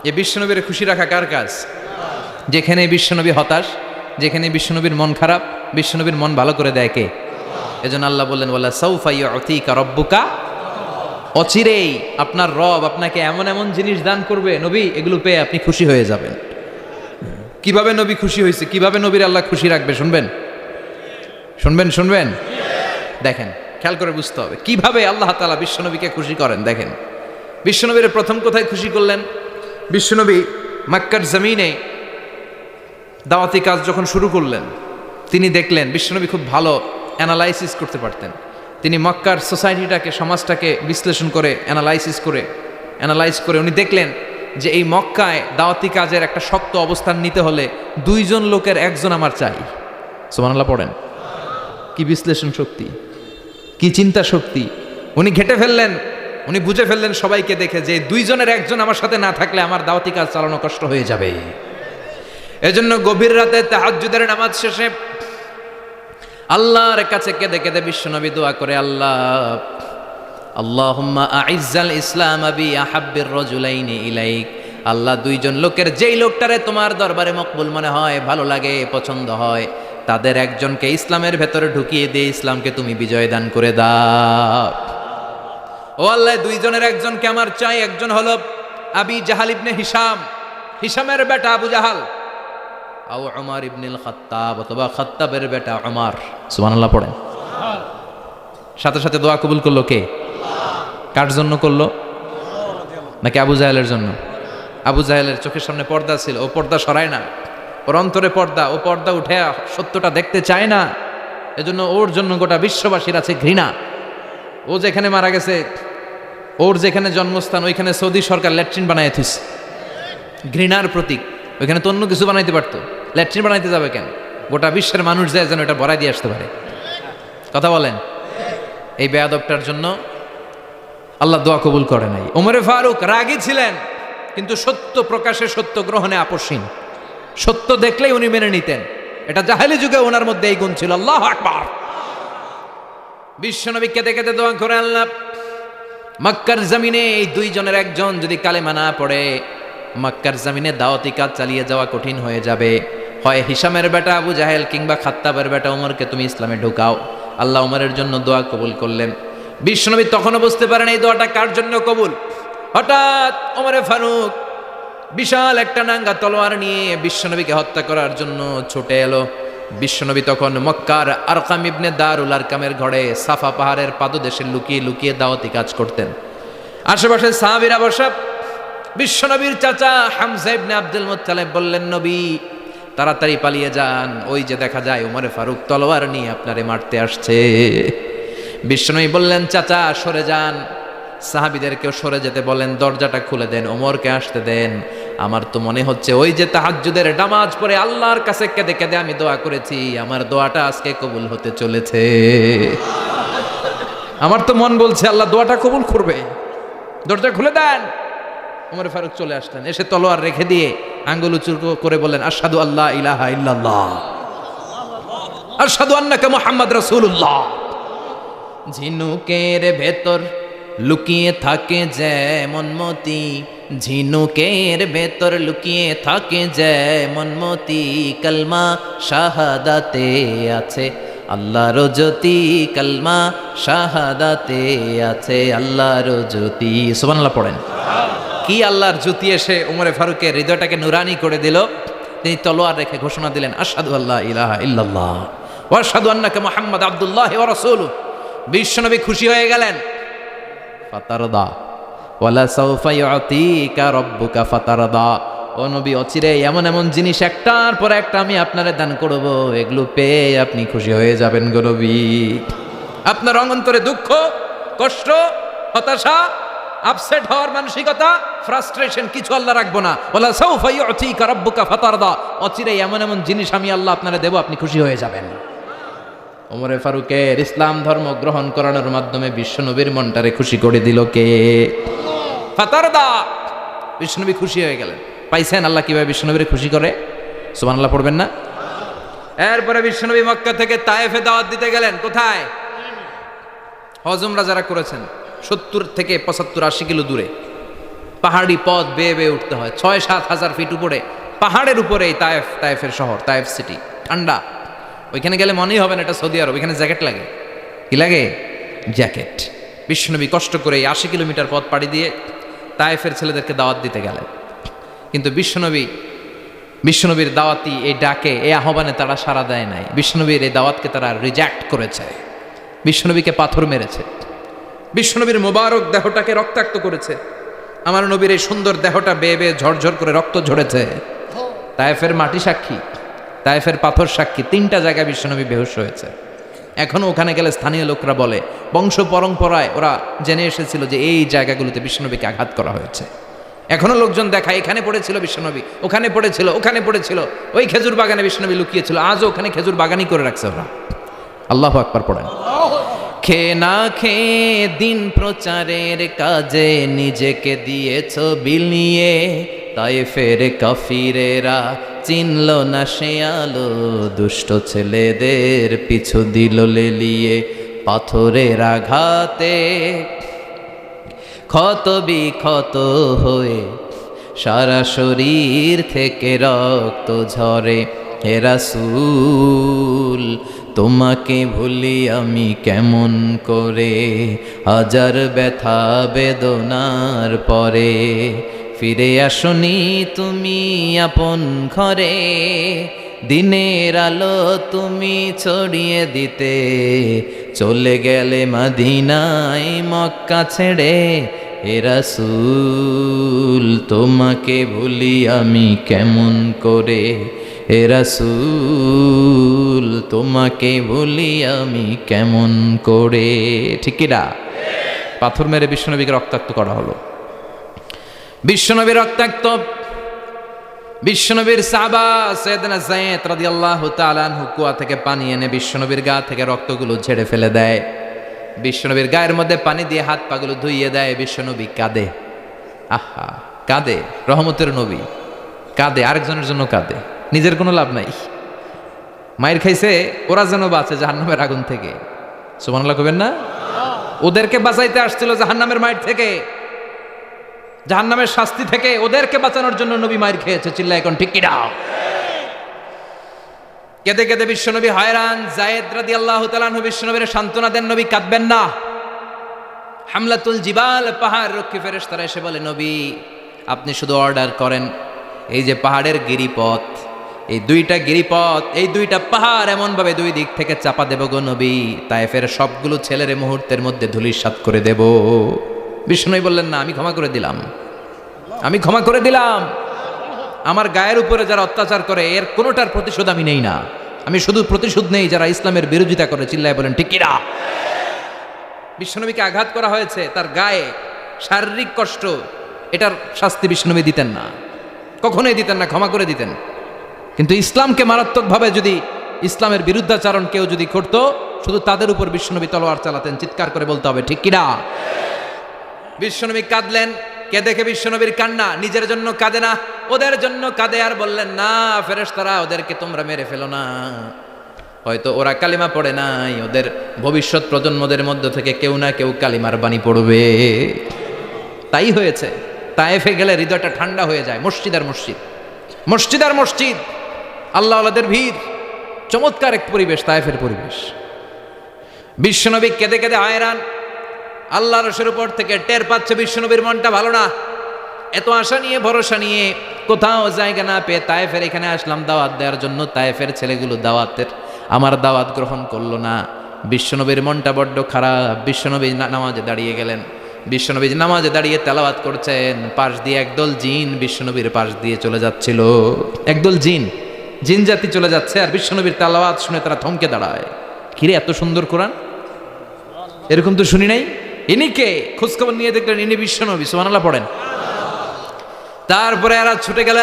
এই বিশ্বনবীর খুশি রাখা কার কাজ? যেখানে বিশ্বনবী হতাশ, যেখানে বিশ্বনবীর মন খারাপ, বিশ্বনবীর মন ভালো করে দেয় কে? এজন্য আল্লাহ বললেন ওয়ালা সাউফা ইউতিকা রাব্বুকা, অচিরেই আপনার রব আপনাকে এমন এমন জিনিস দান করবে নবী, এগুলো পেয়ে আপনি খুশি হয়ে যাবেন। কিভাবে নবী খুশি হয়েছে, কিভাবে নবীর আল্লাহ খুশি রাখবে, শুনবেন শুনবেন শুনবেন দেখেন, খেয়াল করে বুঝতে হবে কিভাবে আল্লাহ তাআলা বিশ্বনবীকে খুশি করেন। দেখেন বিশ্বনবীর প্রথম কোথায় খুশি করলেন? বিশ্বনবী মক্কার জমিনে দাওয়াতি কাজ যখন শুরু করলেন, তিনি দেখলেন বিশ্বনবী খুব ভালো অ্যানালাইসিস করতে পারতেন। তিনি মক্কার সোসাইটিটাকে, সমাজটাকে বিশ্লেষণ করে অ্যানালাইজ করে উনি দেখলেন যে এই মক্কায় দাওয়াতি কাজের একটা শক্ত অবস্থান নিতে হলে 2 লোকের 1 আমার চাই। সুবহানাল্লাহ পড়েন। কি বিশ্লেষণ শক্তি, কি চিন্তা শক্তি! উনি ঘেটে ফেললেন, উনি বুঝে ফেললেন সবাইকে দেখে যে 2 1 আমার সাথে না থাকলে আমার দাওয়াতি কাজ চালানো কষ্ট হয়ে যাবে। এজন্য গভীর রাতে তাহাজ্জুদের নামাজ শেষে আল্লাহর কাছে কেঁদে কেঁদে বিশ্বনবী দোয়া করে, আল্লাহুম্মা আইজ্জাল ইসলাম বি আহাব্বির রাজুলাইনি ইলাইক। আল্লাহ 2 লোকের, যেই লোকটারে তোমার দরবারে মকবুল মনে হয়, ভালো লাগে, পছন্দ হয়, তাদের একজনকে ইসলামের ভেতরে ঢুকিয়ে দিয়ে ইসলামকে তুমি বিজয় দান করে দাও। ও আল্লাহ, 2 একজনকে আমার চাই। একজন হলো আবি জাহাল ইবনে হিশাম, হিশামের বেটা আবু জাহাল, আও উমর ইবনুল খাত্তাব, অথবা খাত্তাবের বেটা উমর। সুবহানাল্লাহ পড়েন। সাথে সাথে দোয়া কবুল করলো কে? কার জন্য করলো? নাকি আবু জাহেলের জন্য? আবু জাহেলের চোখের সামনে পর্দা ছিল, ও পর্দা সরায় না, ওর অন্তরে পর্দা, ও পর্দা উঠে সত্যটা দেখতে চায় না। এজন্য ওর জন্য গোটা বিশ্ববাসীর আছে ঘৃণা। ও যেখানে মারা গেছে, ওর যেখানে জন্মস্থান, ওইখানে সৌদি সরকার ল্যাট্রিন বানায় থুইছে, ঘৃণার প্রতীক। ওইখানে তো অন্য কিছু বানাইতে পারতো, ল্যাট্রিন বানাইতে যাবে কেন? গোটা বিশ্বের মানুষ যায় যেন এটা ভরাই দিয়ে আসতে পারে। কথা বলেন। এই বেয়াদবটার জন্য আল্লাহ দোয়া কবুল করে নাই। ওমরে ফারুক রাগী ছিলেন, কিন্তু সত্য প্রকাশে, সত্য গ্রহণে আপোষহীন। সত্য দেখলেই উনি মেনে নিতেন। এটা জাহেলি যুগে ওনার মধ্যে এই গুণ ছিল। আল্লাহু আকবার। বিশ্বনবী কেঁদে কেঁদে দোয়া করে, আল্লাহ, মক্কার জমিনে এই 2 একজন যদি কালেমা না পড়ে, মক্কার জমিনে দাওয়াতি কাজ চালিয়ে যাওয়া কঠিন হয়ে যাবে। হয় হিশামের বেটা আবু জাহেল কিংবা খাত্তাবের বেটা উমরকে তুমি ইসলামে ঢুকাও। আল্লাহ উমরের জন্য দোয়া কবুল করলেন। বিশ্বনবী তখনও বুঝতে পারেন এই দোয়াটা কার জন্য কবুল। হঠাৎ ওমরে ফারুক বিশাল একটা নাঙ্গা তলোয়ার নিয়ে বিশ্বনবীকে হত্যা করার জন্য ছুটে এলো। বিশ্বনবী তখন মক্কার আরকাম ইবনে দারুল আরকামের ঘরে সাফা পাহাড়ের পাদদেশে লুকিয়ে লুকিয়ে দাওয়াতি কাজ করতেন। আশেপাশে সাহাবীরা বসা। বিশ্বনবীর চাচা হামজা ইবনে আব্দুল মুত্তালিব বললেন, নবী তাড়াতাড়ি পালিয়ে যান, ওই যে দেখা যায় ওমরে ফারুক তলোয়ার নিয়ে আপনারে মারতে আসছে। বিশ্বনবী বললেন, চাচা সরে যান, সাহাবীদেরকেও সরে যেতে বলেন, দরজাটা খুলে দেন, ওমরকে আসতে দেন। আমার তো মনে হচ্ছে ওই যে তাহাজ্জুদের নামাজ পড়ে আল্লাহর কাছে কেঁদে কেঁদে আমি দোয়া করেছি, আমার দোয়াটা আজকে কবুল হতে চলেছে। আমার তো মন বলছে আল্লাহ দোয়াটা কবুল করবে। দরজা খুলে দেন। ওমর ফারুক চলে আসলেন, এসে তলোয়ার রেখে দিয়ে আঙ্গুল উঁচু করে বললেন, আশহাদু আল্লা ইলাহা ইল্লাল্লাহ, আশহাদু আন্নাকা মুহাম্মদ রাসূলুল্লাহ। ঝিনুকের ভেতর লুকিয়ে থাকে যেমন মতি, ঝিনুকের ভেতর লুকিয়ে থাকে যেমন মতি, কালমা শাহাদাতে আছে আল্লাহর জ্যোতি, কালমা শাহাদাতে আছে আল্লাহর জ্যোতি। সুবহানাল্লাহ পড়েন। কি আল্লাহর জ্যোতি এসে ওমরে ফারুকের হৃদয়টাকে নুরানি করে দিল। তিনি তলোয়ার রেখে ঘোষণা দিলেন, আশহাদু আল্লা ইলাহা ইল্লাল্লাহ ওয়া আশহাদু আন্নাকা মুহাম্মাদ আবদুল্লাহি ওয়া রাসূলুহু। বিশ্বনবী খুশি হয়ে গেলেন। ফাতারদা ওয়ালা সাউফা ইউতিকা রাব্বুকা ফাতারদা। ও নবী, অচিরে এমন এমন জিনিস একটার পর একটা আমি আপনারে দান করব, এগুলো পেয়ে আপনি খুশি হয়ে যাবেন গো নবী। আপনার অন্তরে দুঃখ, কষ্ট, হতাশা, আপসেট হওয়ার মানসিকতা, ফ্রাস্ট্রেশন কিছু আল্লাহ রাখবো না। ওয়ালা সাউফা ইউতিকা রাব্বুকা ফাতারদা। অচিরে এমন এমন জিনিস আমি আল্লাহ আপনারে দেব, আপনি খুশি হয়ে যাবেন। ওমরে ফারুকের ইসলাম ধর্ম গ্রহণ করানোর মাধ্যমে বিশ্বনবীর মনটারে খুশি করে দিল কে? ফাতারদা। বিশ্বনবী খুশি হয়ে গেলেন। পাইছেন আল্লাহ কিভাবে বিশ্বনবীরে খুশি করে? সুবহানাল্লাহ পড়বেন না? এরপরে বিশ্বনবী মক্কা থেকে তায়েফে দাওয়াত দিতে গেলেন। কোথায়? হজ উমরা যারা করেছেন 70 থেকে 75 80 কিলো দূরে পাহাড়ি পথ বেয়ে বেয়ে উঠতে হয়। 6-7 হাজার ফিট উপরে পাহাড়ের উপরে এই তায়েফের শহর, তায়েফ সিটি। ঠান্ডা। ওইখানে গেলে মনেই হবে না এটা সৌদি আরব, ওইখানে জ্যাকেট লাগে। কি লাগে? জ্যাকেট। বিশ্বনবী কষ্ট করে 80 কিলোমিটার পথ পাড়ি দিয়ে তায়েফের ছেলেদেরকে দাওয়াত দিতে গেলেন, কিন্তু বিশ্বনবীর দাওয়াতি এই ডাকে, এই আহ্বানে তারা সাড়া দেয় নাই। বিশ্বনবীর এই দাওয়াতকে তারা রিজেক্ট করেছে, বিশ্বনবীকে পাথর মেরেছে, বিশ্বনবীর মোবারক দেহটাকে রক্তাক্ত করেছে। আমার নবীর এই সুন্দর দেহটা বেয়ে বেয়ে ঝরঝর করে রক্ত ঝরেছে। তায়েফের মাটি সাক্ষী, তায়েফের পাথর সাক্ষী, 3টা জায়গায় বিশ্বনবী বেহুশ হয়েছে। এখনো ওখানে গেলে স্থানীয় লোকরা বলে, বংশ পরম্পরায় ওরা জেনে এসেছিল যে এই জায়গাগুলোতে বিশ্বনবীকে আঘাত করা হয়েছে। এখনো লোকজন দেখায় এখানে পড়েছিল বিশ্বনবী, ওখানে পড়েছিল, ওখানে পড়েছিল, ওই খেজুর বাগানে বিশ্বনবী লুকিয়েছিল। আজও ওখানে খেজুর বাগানই করে রাখছে ওরা। আল্লাহু আকবার পড়েন। খেয়ে না খেয়ে দিন প্রচারের কাজে নিজেকে দিয়েছ বিলিয়ে, তায়েফের কাফিরেরা চিনল না সে আলো, দুষ্ট ছেলেদের পিছু দিল লেলিয়ে। পাথরের আঘাতে ক্ষত বিক্ষত হয়ে সারা শরীর থেকে রক্ত ঝরে। হে রাসূল তোমাকে ভুলি আমি কেমন করে, হাজার ব্যথা বেদনার পরে। ফিরে আসনি তুমি আপন ঘরে, দিনের আলো তুমি ছড়িয়ে দিতে। চলে গেলে মদিনায় মক্কা ছেড়ে। হে রাসূল তোমাকে ভুলি আমি কেমন করে, হে রাসূল তোমাকে ভুলি আমি কেমন করে। ঠিক কি না? পাথর মেরে বিশ্বনবীকে রক্তাক্ত করা হলো। বিশ্বনবী রক্তাক্ত। বিশ্বনবীর সাহাবা সাইয়েদনা যায়েদ রাদিয়াল্লাহু তাআলা আনহু কুয়া থেকে পানি এনে বিশ্বনবীর গা থেকে রক্তগুলো ঝেড়ে ফেলে দেয়। বিশ্বনবীর গায়ের মধ্যে পানি দিয়ে হাত পাগুলো ধুইয়ে দেয়। বিশ্বনবী কাঁদে, আহা কাঁদে। রহমতের নবী কাঁদে, আরেকজনের জন্য কাঁদে, নিজের কোনো লাভ নাই। মায়ের খাইছে, ওরা যেন বাঁচে জাহান্নামের আগুন থেকে। সুবহানাল্লাহ কইবেন না? ওদেরকে বাঁচাইতে আসছিল জাহান্নামের মায়ের থেকে, জাহান্নামের শাস্তি থেকে। ওদেরকে বাঁচানোর জন্য নবী মায়ের খেয়েছে। চিল্লা এখন ঠিক কি না? কেঁদে কেঁদে বিশ্বনবী হয়রান। যায়েদ রাদিয়াল্লাহু তাআলা আনহু বিশ্বনবীর সান্ত্বনা দেন, নবী কাঁদবেন না। হামলাতুল জিবাল, পাহাড় রক্ষী ফেরেশতারা এসে বলে, নবী আপনি শুধু অর্ডার করেন, এই যে পাহাড়ের গিরিপথ, এই 2টা গিরিপথ, এই 2টা পাহাড় এমন ভাবে 2 দিক থেকে চাপা দেব গো নবী, তায়েফের সবগুলো ছেলের মুহূর্তের মধ্যে ধূলিসাৎ করে দেব। বিষ্ণুই বললেন, না আমি ক্ষমা করে দিলাম, আমি ক্ষমা করে দিলাম। আমার গায়ের উপরে যারা অত্যাচার করে এর কোনোটার প্রতিশোধ আমি নেই না। আমি শুধু প্রতিশোধ নেই যারা ইসলামের বিরোধিতা করে। চিল্লায় বলেন ঠিক কিনা? বিশ্বনবীকে আঘাত করা হয়েছে, তার গায়ে শারীরিক কষ্ট, এটার শাস্তি বিশ্বনবী দিতেন না, কখনোই দিতেন না, ক্ষমা করে দিতেন। কিন্তু ইসলামকে মারাত্মকভাবে যদি ইসলামের বিরুদ্ধাচারণ কেউ যদি করত, শুধু তাদের উপর বিশ্বনবী তলোয়ার চালাতেন। চিৎকার করে বলতে হবে ঠিক কিনা? বিশ্বনবী কাঁদলেন। কে দেখে বিশ্বনবীর কান্না, নিজের জন্য কাঁদে না, ওদের জন্য কাঁদে। আর বললেন, না ফেরেশতারা ওদেরকে তোমরা মেরে ফেলো না, হয়তো ওরা কালিমা পড়ে নাই, ওদের ভবিষ্যৎ প্রজন্মদের মধ্য থেকে কেউ না কেউ কালিমার বাণী পড়বে। তাই হয়েছে। তায়েফে গেলে হৃদয়টা ঠান্ডা হয়ে যায়। মসজিদ আর মসজিদ, মসজিদ আর মসজিদ, আল্লাহ আল্লাহদের ভিড়, চমৎকার এক পরিবেশ তায়েফের পরিবেশ। বিশ্বনবী কেঁদে কেঁদে হয়রান। আল্লাহ রসুলের উপর থেকে টের পাচ্ছে বিশ্বনবীর মনটা ভালো না। এত আশা নিয়ে ভরসা নিয়ে কোথাও জায়গা না পেয়ে তায়েফের এখানে আসলাম দাওয়াত দেওয়ার জন্য। তায়েফের ছেলেগুলো আমার দাওয়াত গ্রহণ করলো না। বিশ্বনবীর মনটা বড্ড খারাপ। বিশ্বনবী নামাজে দাঁড়িয়ে গেলেন। বিশ্বনবী নামাজে দাঁড়িয়ে তেলাওয়াত করছেন। পাশ দিয়ে একদল জিন বিশ্বনবীর পাশ দিয়ে চলে যাচ্ছিল। একদল জিন জাতি চলে যাচ্ছে, আর বিশ্বনবীর তেলাওয়াত শুনে তারা থমকে দাঁড়ায়। কিরে এত সুন্দর কোরআন, এরকম তো শুনি নাই। ইনি কে? খোঁজখবর নিয়ে দেখলেন ইনি বিশ্বনবী। সুবহানাল্লাহ পড়েন। তারপরে এরা ছুটে গেল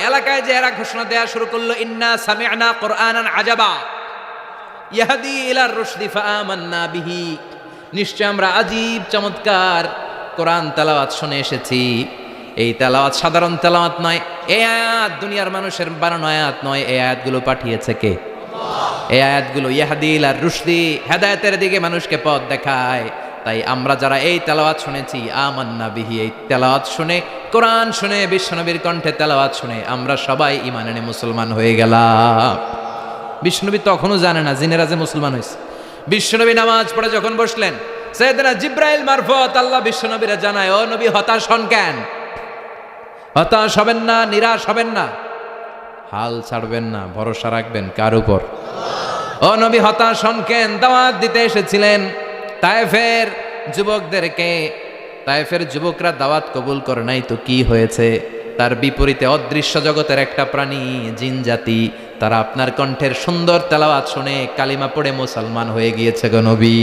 এলাকায় যে এরা ঘোষণা দেয়া শুরু করলো, ইন্না সামি'না কুরআনান আজাবা ইয়াহদি ইলার রুশদি ফাআমান্না বিহি। নিশ্চয় আমরা আজীব চমৎকার কোরআন তেলাওয়াত শুনে এসেছি। এই তেলাওয়াত সাধারণ তেলাওয়াত নয়, এই আয়াত দুনিয়ার মানুষের বানানো আয়াত নয়। এই আয়াতগুলো পাঠিয়েছে কে? এই আয়াতগুলো ইয়াহদি ইলার রুশদি, হেদায়েতের দিকে মানুষকে পথ দেখায়। তাই আমরা যারা এই তেলাওয়াত শুনেছি, আমান্না বিহি, এই তেলাওয়াত শুনে, কোরআন শুনে, বিশ্বনবীর কণ্ঠে তেলাওয়াত শুনে আমরা সবাই ঈমান এনে মুসলমান হয়ে গেলাম। বিশ্বনবী তখনও জানে না জিনেরা যে মুসলমান হয়েছে। বিশ্বনবী নামাজ পড়ে যখন বসলেন, সাইয়েদনা জিব্রাইল মারফত আল্লাহ বিশ্বনবীরে জানায়, ও নবী হতাশ হন কেন? হতাশ হবেন না, নিরাশ হবেন না, হাল ছাড়বেন না, ভরসা রাখবেন কার উপর? ও নবী হতাশ হন কেন? দাওয়াত দিতে এসেছিলেন তায়েফের যুবকদেরকে, তায়েফের যুবকরা দাওয়াত কবুল করে নাই তো কি হয়েছে? তার বিপরীতে অদৃশ্য জগতের একটা প্রাণী জিন জাতি, তারা আপনার কণ্ঠের সুন্দর তেলাওয়াত শুনে কালিমা পড়ে মুসলমান হয়ে গিয়েছে গো নবী।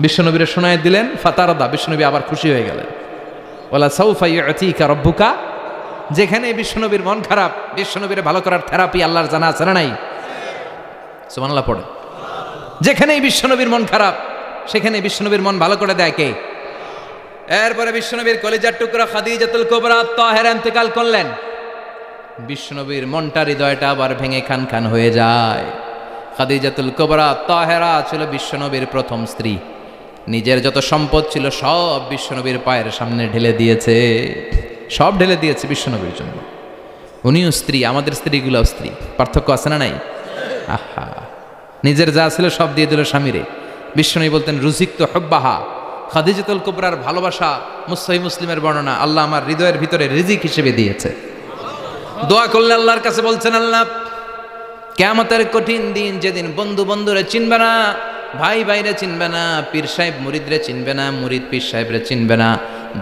বিশ্বনবীরে শোনায় দিলেন, ফাতারদা, বিশ্বনবী আবার খুশি হয়ে গেলেন। ওয়ালা সাউফা ইউতিকা রাব্বুকা, যেখানে বিশ্বনবীর মন খারাপ, বিশ্বনবীরে ভালো করার থেরাপি আল্লাহর জানা আছে না নাই? সুবহানাল্লাহ পড়ে। যেখানেই বিশ্বনবীর মন খারাপ, সেখানে বিশ্বনবীর মন ভালো করে দেয় কে? এরপরে বিশ্বনবীর কলিজার টুকরা খাদিজাতুল কুবরা তাহেরা ইন্তেকাল করলেন। বিশ্বনবীর মনটা, হৃদয়টা আবার ভেঙে খান খান হয়ে যায়। খাদিজাতুল কুবরা তাহেরা ছিল বিশ্বনবীর প্রথম স্ত্রী। নিজের যত সম্পদ ছিল সব বিশ্বনবীর পায়ের সামনে ঢেলে দিয়েছে, সব ঢেলে দিয়েছে বিশ্বনবীর জন্য। উনিও স্ত্রী, আমাদের স্ত্রীগুলোও স্ত্রী, পার্থক্য আছে না নাই? আহা, নিজের যা ছিল সব দিয়ে দিল স্বামীরে। বিশ্বনবী বলতেন রুজিকত হুব্বাহা, খাদিজাতুল কুবরার ভালোবাসা সহিহ মুসলিমের বর্ণনা, আল্লাহ আমার হৃদয়ের ভিতরে রিজিক হিসেবে দিয়েছে। দোয়া করলে আল্লাহর কাছে বলছেন, আল্লাহ কিয়ামতের কঠিন দিন, যেদিন বন্ধু বন্ধুরে চিনবে না, ভাই ভাইরে চিনবে না, পীর সাহেব মুরিদরে চিনবে না, মুরিদ পীর সাহেবরে চিনবে না,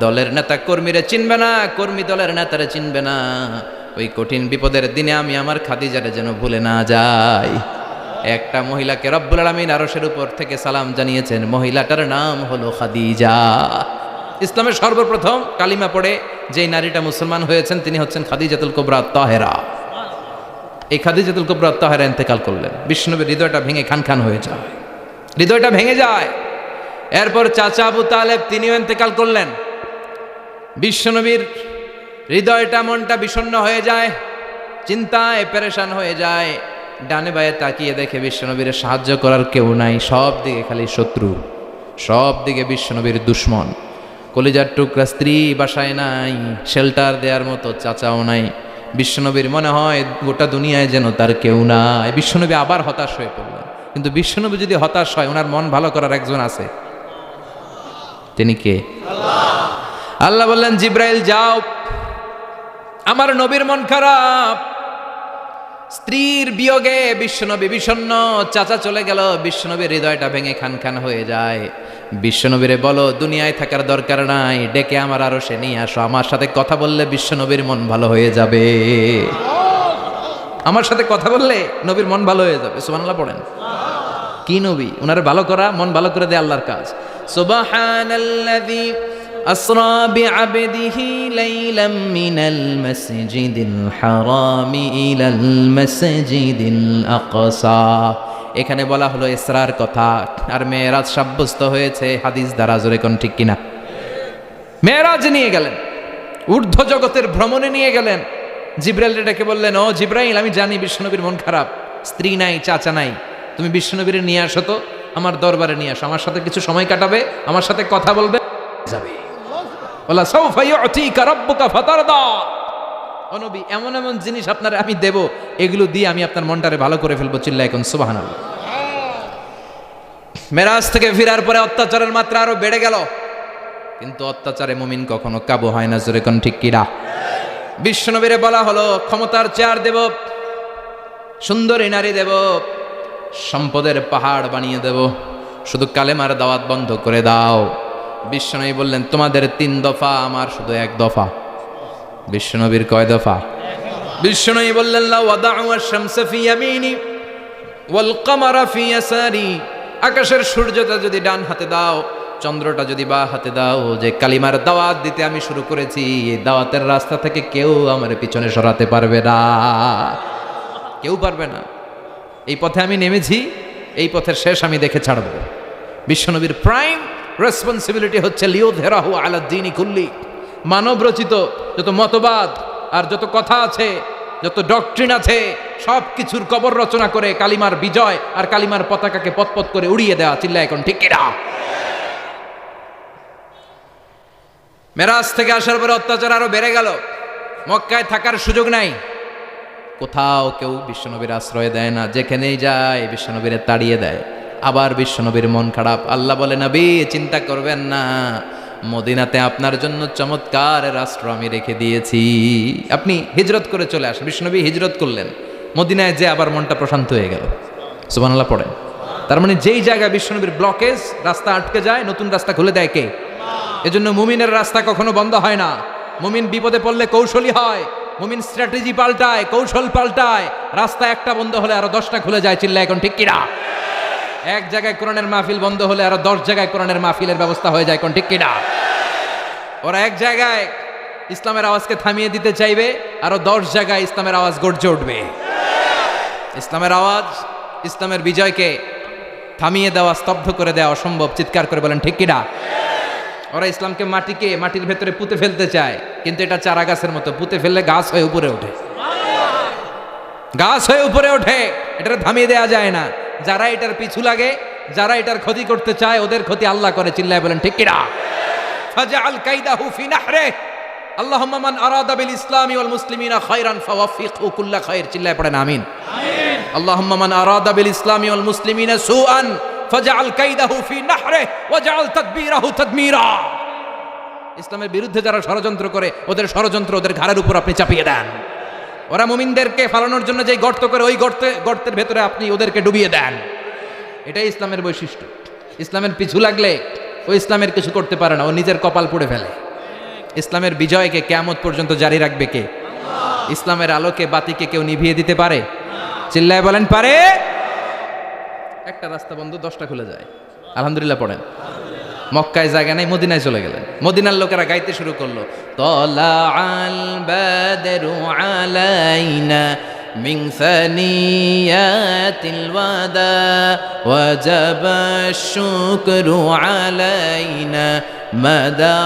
দলের নেতা কর্মীরে চিনবে না, কর্মী দলের নেতারে চিনবে না, ওই কঠিন বিপদের দিনে আমি আমার খাদিজারে যেন ভুলে না যাই। একটা মহিলাকে রব্বুল আলামিন আরশের উপর থেকে সালাম জানিয়েছেন, মহিলাটার নাম হলো খাদিজা। ইসলামের সর্বপ্রথম কালিমা পড়ে যেই নারীটা মুসলমান হয়েছেন তিনি হচ্ছেন খাদিজাতুল কুবরা তাহেরা। এই খাদিজাতুল কুবরা তাহেরা ইন্তেকাল করলেন। বিশ্বনবীর হৃদয়টা ভেঙে খান খান হয়ে যায়, হৃদয়টা ভেঙে যায়। এরপর চাচা আবু তালেব তিনিও ইন্তেকাল করলেন। বিশ্বনবীর হৃদয়টা, মনটা বিষণ্ণ হয়ে যায়, চিন্তায় পেরেশান হয়ে যায়। ডানে বায়ে তাকিয়ে দেখে বিশ্বনবীর সাহায্য করার কেউ নাই, সব দিকে খালি শত্রু, সব দিকে বিশ্বনবীর দুশ্মন। কলিজার টুকরা স্ত্রী বাসায় নাই, শেল্টার দেওয়ার মতো চাচাও নাই। বিশ্বনবীর মনে হয় গোটা দুনিয়ায় যেন তার কেউ নাই। বিশ্বনবী আবার হতাশ হয়ে পড়লেন। কিন্তু বিশ্বনবী যদি হতাশ হয়, ওনার মন ভালো করার একজন আছে, তিনি কে? আল্লাহ বললেন, জিব্রাইল যাও, আমার নবীর মন খারাপ, স্ত্রীর বিয়োগে বিশ্বনবী বিষণ্ণ, চাচা চলে গেল, বিশ্বনবীর হৃদয়টা ভেঙে খান খান হয়ে যায়। বিশ্বনবীরে বলো দুনিয়ায় থাকার দরকার নাই, ডেকে আমার আরশে নিয়ে আসো, আমার সাথে কথা বললে বিশ্বনবীর মন ভালো হয়ে যাবে। আমার সাথে কথা বললে নবীর মন ভালো হয়ে যাবে। সুবহানাল্লাহ পড়েন। কি নবী, উনারে ভালো করা, মন ভালো করে দেয় আল্লাহর কাজ। সুবহানাল্লাযী أسرى بعبده ليلا من المسجد الحرام إلى المسجد الأقصى। এখানে বলা হলো ইসরার কথা, আর মেরাজ সাব্যস্ত হয়েছে হাদিস দ্বারা। জোরে কোন ঠিক কিনা? মেরাজ নিয়ে গেলেন, ঊর্ধ্ব জগতের ভ্রমণে নিয়ে গেলেন। জিব্রাইল ডেকে বললেন, ও জিব্রাইল, আমি জানি বিশ্বনবীর মন খারাপ, স্ত্রী নাই, চাচা নাই, তুমি বিশ্বনবীর নিয়ে আসো তো, আমার দরবারে নিয়ে আসো, আমার সাথে কিছু সময় কাটাবে, আমার সাথে কথা বলবে, যাবে। ওয়ালা সাউফা ইউতিকা রাব্বুকা ফাতারদা। ও নবী, এমন এমন জিনিস আপনারে আমি দেব, এগুলো দিয়ে আমি আপনার মনটারে ভালো করে ফেলবো। চিল্লায় কোন সুবহানাল্লাহ। মেরাজ থেকে ফেরার পরে অত্যাচারের মাত্রা আরো বেড়ে গেল, কিন্তু অত্যাচারে মুমিন কখনো কাবু হয় না। জোরে কোন ঠিক কিনা? বিশ্বনবীরে বলা হলো, ক্ষমতার চেয়ার দেব, সুন্দরী নারী দেব, সম্পদের পাহাড় বানিয়ে দেব, শুধু কালেমার দাওয়াত বন্ধ করে দাও। বিশ্বনবী বললেন, তোমাদের 3 দফা, আমার শুধু 1 দফা। বিশ্বনবীর কয় দফা? বিশ্বনবী বললেন, লা ওয়াদাউ আশ-শামসা ফি ইয়ামিনি ওয়াল কামারা ফি ইয়াসারি। আকাশের সূর্যটা যদি ডান হাতে দাও, চন্দ্রটা যদি বাঁ হাতে দাও, যে কালিমার দাওয়াত দিতে আমি শুরু করেছি, এই দাওয়াতের রাস্তা থেকে কেউ আমার পিছনে সরাতে পারবে না, কেউ পারবে না। এই পথে আমি নেমেছি, এই পথের শেষ আমি দেখে ছাড়ব। বিশ্বনবীর প্রাইম রেসপন্সিবিলিটি হচ্ছে লিউযহিরাহু আলা দ্বীনি কুল্লি। মানব রচিত যত মতবাদ আর যত কথা আছে, যত ডক্ট্রিন আছে, সব কিছুর কবর রচনা করে কালিমার বিজয় আর কালিমার পতাকাকে পতপত করে উড়িয়ে দেওয়া। চিল্লায় এখন ঠিক কিনা? মেরাজ থেকে আসার পরে অত্যাচার আরো বেড়ে গেল, মক্কায় থাকার সুযোগ নাই। কোথাও কেউ বিশ্বনবীর আশ্রয় দেয় না, যেখানেই যায় বিশ্বনবীরে তাড়িয়ে দেয়। আবার বিশ্বনবীর মন খারাপ। আল্লাহ বলে, নবী চিন্তা করবেন না, মদিনাতে আপনার জন্য চমৎকার রাষ্ট্র আমি রেখে দিয়েছি, আপনি হিজরত করে চলে আসেন। বিশ্বনবী হিজরত করলেন, মদিনায় যে আবার মনটা প্রশান্ত হয়ে গেল। সুবহানাল্লাহ পড়েন। তার মানে যেই জায়গায় বিশ্বনবীর ব্লকেজ, রাস্তা আটকে যায়, নতুন রাস্তা খুলে দেয় কে? এজন্য মুমিনের রাস্তা কখনো বন্ধ হয় না। মুমিন বিপদে পড়লে কৌশলী হয়, মুমিন স্ট্র্যাটেজি পাল্টায়, কৌশল পাল্টায়। রাস্তা একটা বন্ধ হলে আরো 10টা খুলে যায়। চিল্লা এখন ঠিক কিনা? এক জায়গায় কোরআনের মাহফিল বন্ধ হলে আরো 10 জায়গায় কোরআনের মাহফিলের ব্যবস্থা হয়ে যায়। কোন ঠিক কিনা? ওরা এক জায়গায় ইসলামের আওয়াজকে থামিয়ে দিতে চাইবে, আরো 10 জায়গায় ইসলামের আওয়াজ গর্জে উঠবে। ইসলামের আওয়াজ, ইসলামের বিজয়কে থামিয়ে দেওয়া, স্তব্ধ করে দেওয়া অসম্ভব। চিৎকার করে বলেন ঠিক কিনা? ওরা ইসলামকে মাটির ভেতরে পুঁতে ফেলতে চায়, কিন্তু এটা চারা গাছের মতো, পুঁতে ফেললে গাছ হয়ে উপরে ওঠে, গাছ হয়ে উপরে ওঠে। এটা থামিয়ে দেওয়া যায় না। যারা এটার পিছু লাগে, যারা এটার ক্ষতি করতে চায়, ওদের ক্ষতি আল্লাহ করে। চিল্লায় বলেন ঠিক কিনা? ফাজআল কাইদাহু ফি নাহরে। আল্লাহুম্মা মান আরাদা বিল ইসলামি ওয়াল মুসলিমিনা খায়রান ফাওয়াফিকহু কুল্লা খায়র। চিল্লায় পড়েন আমিন। আমিন। আল্লাহুম্মা মান আরাদা বিল ইসলামি ওয়াল মুসলিমিনা সুআন ফাজআল কাইদাহু ফি নাহরে ওয়াজআল তাদবীরাহু তাদমীরা। ইসলামের বিরুদ্ধে যারা ষড়যন্ত্র করে, ওদের ষড়যন্ত্র ওদের ঘাড়ের উপর আপনি চাপিয়ে দেন। ওরা মুমিনদেরকে ফালানোর জন্য যে গর্ত করে, ওই গর্তের ভেতরে আপনি ওদেরকে ডুবিয়ে দেন। এটাই ইসলামের বৈশিষ্ট্য। ইসলামের পিছু লাগলে ও ইসলামের কিছু করতে পারে না, ও নিজের কপাল পুড়ে ফেলে। ইসলামের বিজয়কে কিয়ামত পর্যন্ত জারি রাখবে কে? ইসলামের আলোকে, বাতিকে কেউ নিভিয়ে দিতে পারে? চিল্লায় বলেন পারে? একটা রাস্তা বন্ধ, 10টা খুলে যায়। আলহামদুলিল্লাহ পড়েন। মক্কায় জায়গা নাই, মদিনায় চলে গেলেন। মদিনার লোকেরা গাইতে শুরু করলো, তলা আল বাদরু আলাইনা মিন সানিয়াতিল ওয়াদা ওয়াজাবা শুকরু আলাইনা মাদা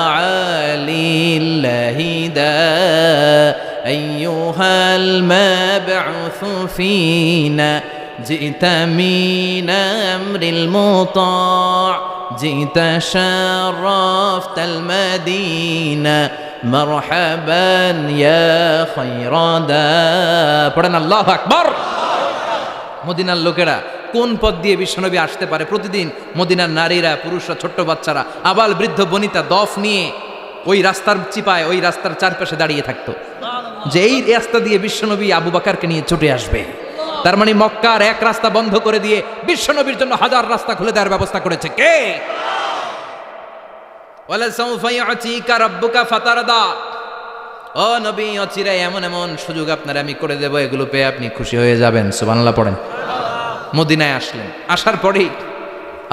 লিল্লাহি দা আইয়ুহাল মাবউসু ফিনা জিতা মিন আমরিল মুতা' جئت شرفت المدينة مرحبا يا خير دا। পড়েন আল্লাহু আকবার। মদিনার লোকেরা কোন পথ দিয়ে বিশ্বনবী আসতে পারে? প্রতিদিন মদিনার নারীরা, পুরুষরা, ছোট্ট বাচ্চারা, আবাল বৃদ্ধ বনিতা দফ নিয়ে ওই রাস্তার চিপায়, ওই রাস্তার চারপাশে দাঁড়িয়ে থাকতো, যে এই রাস্তা দিয়ে বিশ্বনবী আবু বকরকে নিয়ে ছুটে আসবে। তার মানে মক্কার এক রাস্তা বন্ধ করে দিয়ে বিশ্বনবীর জন্য হাজার রাস্তা খুলে দেওয়ার ব্যবস্থা করেছে কে? ওয়ালা সাউফা ইউতিকা রাব্বুকা ফাতারদা। ও নবী, অচিরে এমন এমন সুযোগ আপনার আমি করে দেব, এগুলো পেয়ে আপনি খুশি হয়ে যাবেন। সুবহানাল্লাহ পড়েন। মদিনায় আসলেন, আসার পরেই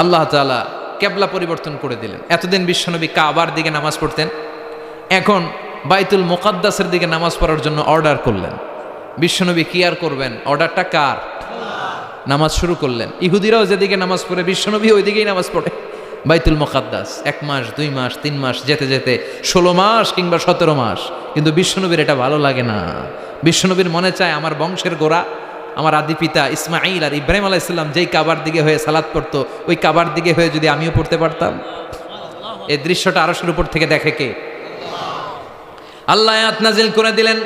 আল্লাহ তাআলা কিবলা পরিবর্তন করে দিলেন। এতদিন বিশ্বনবী কাবার দিকে নামাজ পড়তেন, এখন বাইতুল মুকাদ্দাসের দিকে নামাজ পড়ার জন্য অর্ডার করলেন। বিশ্বনবী কি আর করবেন? অর্ডারটা কার? নামাজ শুরু করলেন। ইহুদিরাও যেদিকে নামাজ পড়ে, বিশ্বনবী ওই দিকেই নামাজ পড়ে। বাইতুল মুকাদ্দাস 1 মাস, 2 মাস, 3 মাস যেতে যেতে 16 মাস কিংবা 17 মাস, কিন্তু বিশ্বনবীর এটা ভালো লাগে না। বিশ্বনবীর মনে চায় আমার বংশের গোড়া, আমার আদি পিতা ইসমাঈল আর ইব্রাহিম আলাইহিস সালাম যেই কাবার দিকে হয়ে সালাত পড়তো, ওই কাবার দিকে হয়ে যদি আমিও পড়তে পারতাম। এই দৃশ্যটা আরশের উপর থেকে দেখে কে? আল্লাহ আয়াত নাজিল করে দিলেন,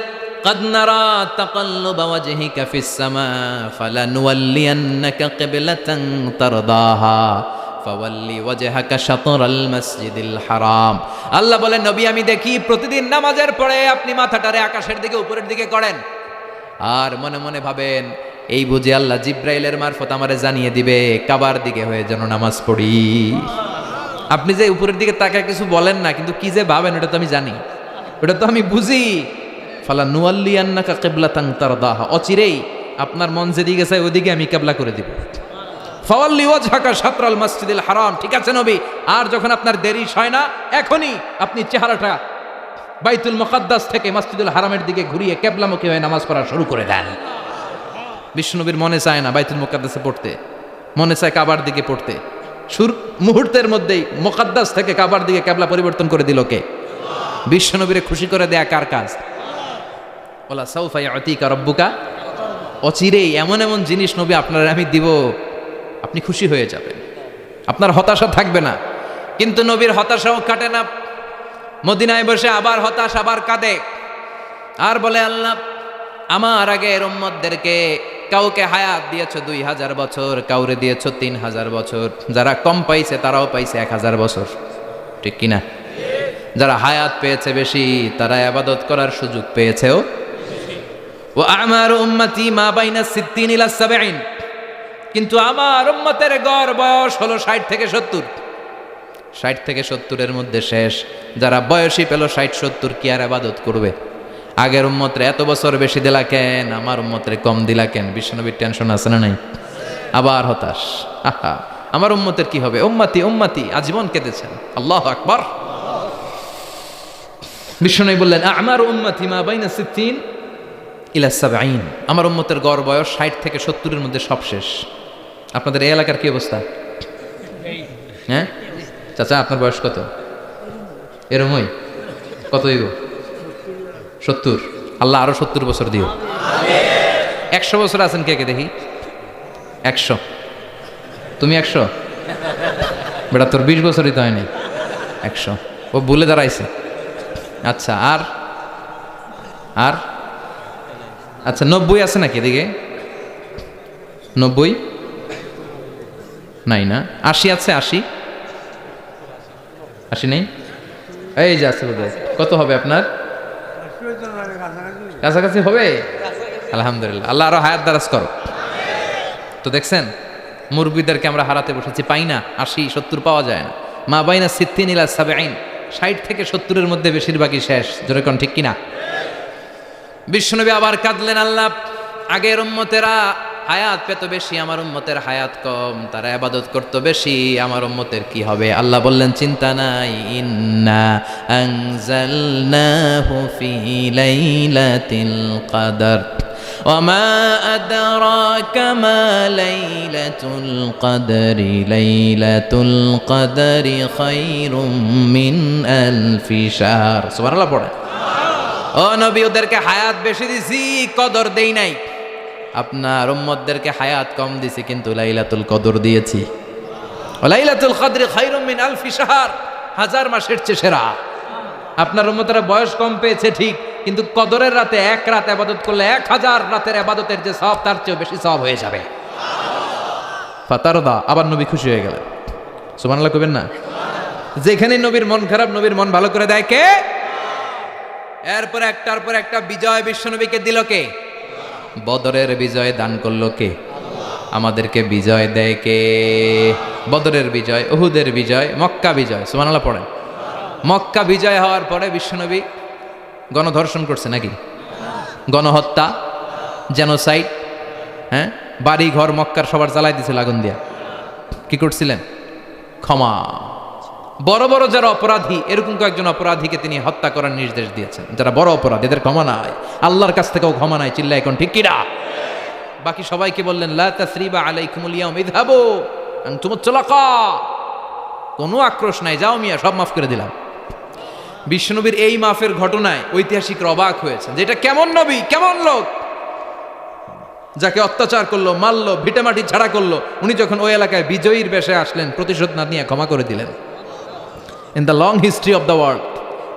قد نرى تقلب وجهك في السماء فلنولينك قبلة ترضاها فول وجهك شطر المسجد الحرام। আল্লাহ বলেন, নবী আমি দেখি প্রতিদিন নামাজের পরে আপনি মাথাটারে আকাশের দিকে, উপরের দিকে করেন, আর মনে মনে ভাবেন এই বুঝি আল্লাহ জিব্রাইলের মারফত আমারে জানিয়ে দিবে কাবার দিকে হয়ে যেন নামাজ পড়ি। আপনি যে উপরের দিকে তাকায় কিছু বলেন না, কিন্তু কি যে ভাবেন ওটা তো আমি জানি, ওটা তো আমি বুঝি। ফালা নুয়াল্লিয়ান্নাকা কিবলাতান তারদাহা, অচিরেই আপনার মন যেদিকে চায় ওইদিকে আমি কিবলা করে দিব। ফাওয়াল্লি ওয়াজহাকা শাতরাল মাসজিদিল হারাম। ঠিক আছে নবী, আর যখন আপনার দেরি হয় না, এখনই আপনি চেহারাটা বাইতুল মুকাদ্দাস থেকে মসজিদুল হারামের দিকে ঘুরিয়ে কিবলামুখী হয়ে নামাজ পড়া শুরু করে দেন। বিষ্ণুনবীর মনে চায় না বাইতুল মুকাদ্দাসে পড়তে, মনে চায় কাবার দিকে পড়তে। মুহূর্তের মধ্যেই মুকাদ্দাস থেকে কাবার দিকে কিবলা পরিবর্তন করে দিল কে? বিশ্বনবীরে খুশি করে দেয়া কার কাজ? ওলা সাউফা ইউতিকা রাব্বুকা। অচিরেই এমন এমন জিনিস নবী আপনার আমি দিব, আপনি খুশি হয়ে যাবেন, আপনার হতাশা থাকবে না। কিন্তু নবীর হতাশাও কাটে না। মদিনায় বসে আবার হতাশ, আবার কাঁদে, আর বলে আল্লাহ আমার আগের উম্মতদেরকে কাউকে হায়াত দিয়েছো 2000 বছর, কাউরে দিয়েছো 3000 বছর, যারা কম পাইছে তারাও পাইছে 1000 বছর, ঠিক কিনা? যারা হায়াত পেয়েছে বেশি তারা ইবাদত করার সুযোগ পেয়েছেও। ও আমার উম্মতি মা বাইনা 60 ইলা 70, কিন্তু আমার উম্মতের গড় বয়স হলো 60 থেকে 70। 60 থেকে 70-এর মধ্যে শেষ। যারা বয়সী পেল 60-70 কি আর ইবাদত করবে? আগের উম্মতরে এত বছর বেশি দিলা কেন, আমার উম্মতরে কম দিলা কেন? বিশ্বনবীর টেনশন আছে না নাই? আবার হতাশ, আমার উম্মতের কি হবে? উম্মতি উম্মতি আজীবন কেঁদেছেন। আল্লাহু আকবার। বিশ্বনবী বললেন আমার উম্মতি মা বাইনা 60 ইলা 70, আমার উম্মতের গড় বয়স 60 থেকে 70-এর মধ্যে সব শেষ। আপনাদের এই এলাকার কি অবস্থা? হ্যাঁ চাচা, আপনার বয়স কত? এরমই কত হইব? 70। আল্লাহ আরো 70 বছর দিও। 100 বছর আছেন কে কে দেখি? 100। তুমি 100? বেটা তোর 20 বছরই তো হয়নি। 100 ও ভুলে দাঁড়াইছে। আচ্ছা, আর আর আচ্ছা 90 আছে নাকি এদিকে? 90 নাই না? 80 আছে? 80 নেই? এই যে আছে বোধহয়। কত হবে আপনার? কাছাকাছি হবে? আলহামদুলিল্লাহ, আল্লাহ আরো হায়াত দারাজ করো। তো দেখছেন মুরব্বীদেরকে আমরা হারাতে বসেছি, পাই না। 80-70 পাওয়া যায় না। মা বাইনা 60 ইলা 70, 60 থেকে 70-এর মধ্যে বেশিরভাগই শেষ। জোরে কোন ঠিক কিনা? বিশ্বনবী আবার কাঁদলেন, আল্লাহ আগের উম্মতেরা হায়াত পেত বেশি, আমার উম্মতের হায়াত কম, তারা ইবাদত করত বেশি, আমার উম্মতের কি হবে? আল্লাহ বললেন চিন্তা নাই, ইন্না আনজালনাহু ফি লাইলাতিল কদর ওয়া মা আদরাকা মা লাইলাতুল কদরি লাইলাতুল কদরি খায়রুম মিন আলফি শাহর। সুবহানাল্লাহ পড়ে। ও নবী, ওদেরকে হায়াত বেশি দিছি, কদর দেই নাই। আপনার উম্মতদেরকে হায়াত কম দিছি, কিন্তু লাইলাতুল কদর দিয়েছি। লাইলাতুল কদরি খায়রুম মিন আলফি শাহর, 1000 মাসের চেয়ে সেরা। আপনার উম্মতেরা বয়স কম পেয়েছে ঠিক, কিন্তু কদরের রাতে এক রাত ইবাদত করলে 1000 রাতের ইবাদতের যে সওয়াব তার চেয়ে বেশি সওয়াব হয়ে যাবে। ফাতারদা, আবার নবী খুশি হয়ে গেলেন। সুবহানাল্লাহ কইবেন না? যেখানে নবীর মন খারাপ, নবীর মন ভালো করে দেয় কে? এরপর একটার পর একটা বিজয় বিশ্বনবীকে দিল কে? বদরের বিজয় দান করলো কে? আমাদেরকে বিজয় দেয় কে? বদরের বিজয়, উহুদের বিজয়, মক্কা বিজয়। সুবহানাল্লাহ পড়েন। মক্কা বিজয় হওয়ার পরে বিশ্বনবী গণধর্ষণ করছে নাকি? গণহত্যা, জেনোসাইড, হ্যাঁ, বাড়ি ঘর মক্কার সবার জ্বালাই দিয়েছিল আগুন দিয়া। কি করছিলেন? ক্ষমা। বড় বড় যারা অপরাধী, এরকম কয়েকজন অপরাধীকে তিনি হত্যা করার নির্দেশ দিয়েছেন। যারা বড় অপরাধী এদের ক্ষমা নাই, আল্লাহর কাছ থেকেও ক্ষমা নাই। চিল্লা এখন ঠিক কিনা? বাকি সবাইকে বললেন লা তাসরিবা আলাইকুমুল ইয়াউম ইযহাবু আনতুমুত তুলাকা, কোনো আক্রোশ নাই, যাও মিয়া, সব মাফ করে দিলাম। বিশ্বনবীর এই মাফের ঘটনায় ঐতিহাসিকরা অবাক হয়েছে, যে এটা কেমন নবী, কেমন লোক, যাকে অত্যাচার করলো, মারলো, ভিটামাটি ছাড়া করলো, উনি যখন ওই এলাকায় বিজয়ীর বেশে আসলেন, প্রতিশোধ না নিয়ে ক্ষমা করে দিলেন। In the long history of the world,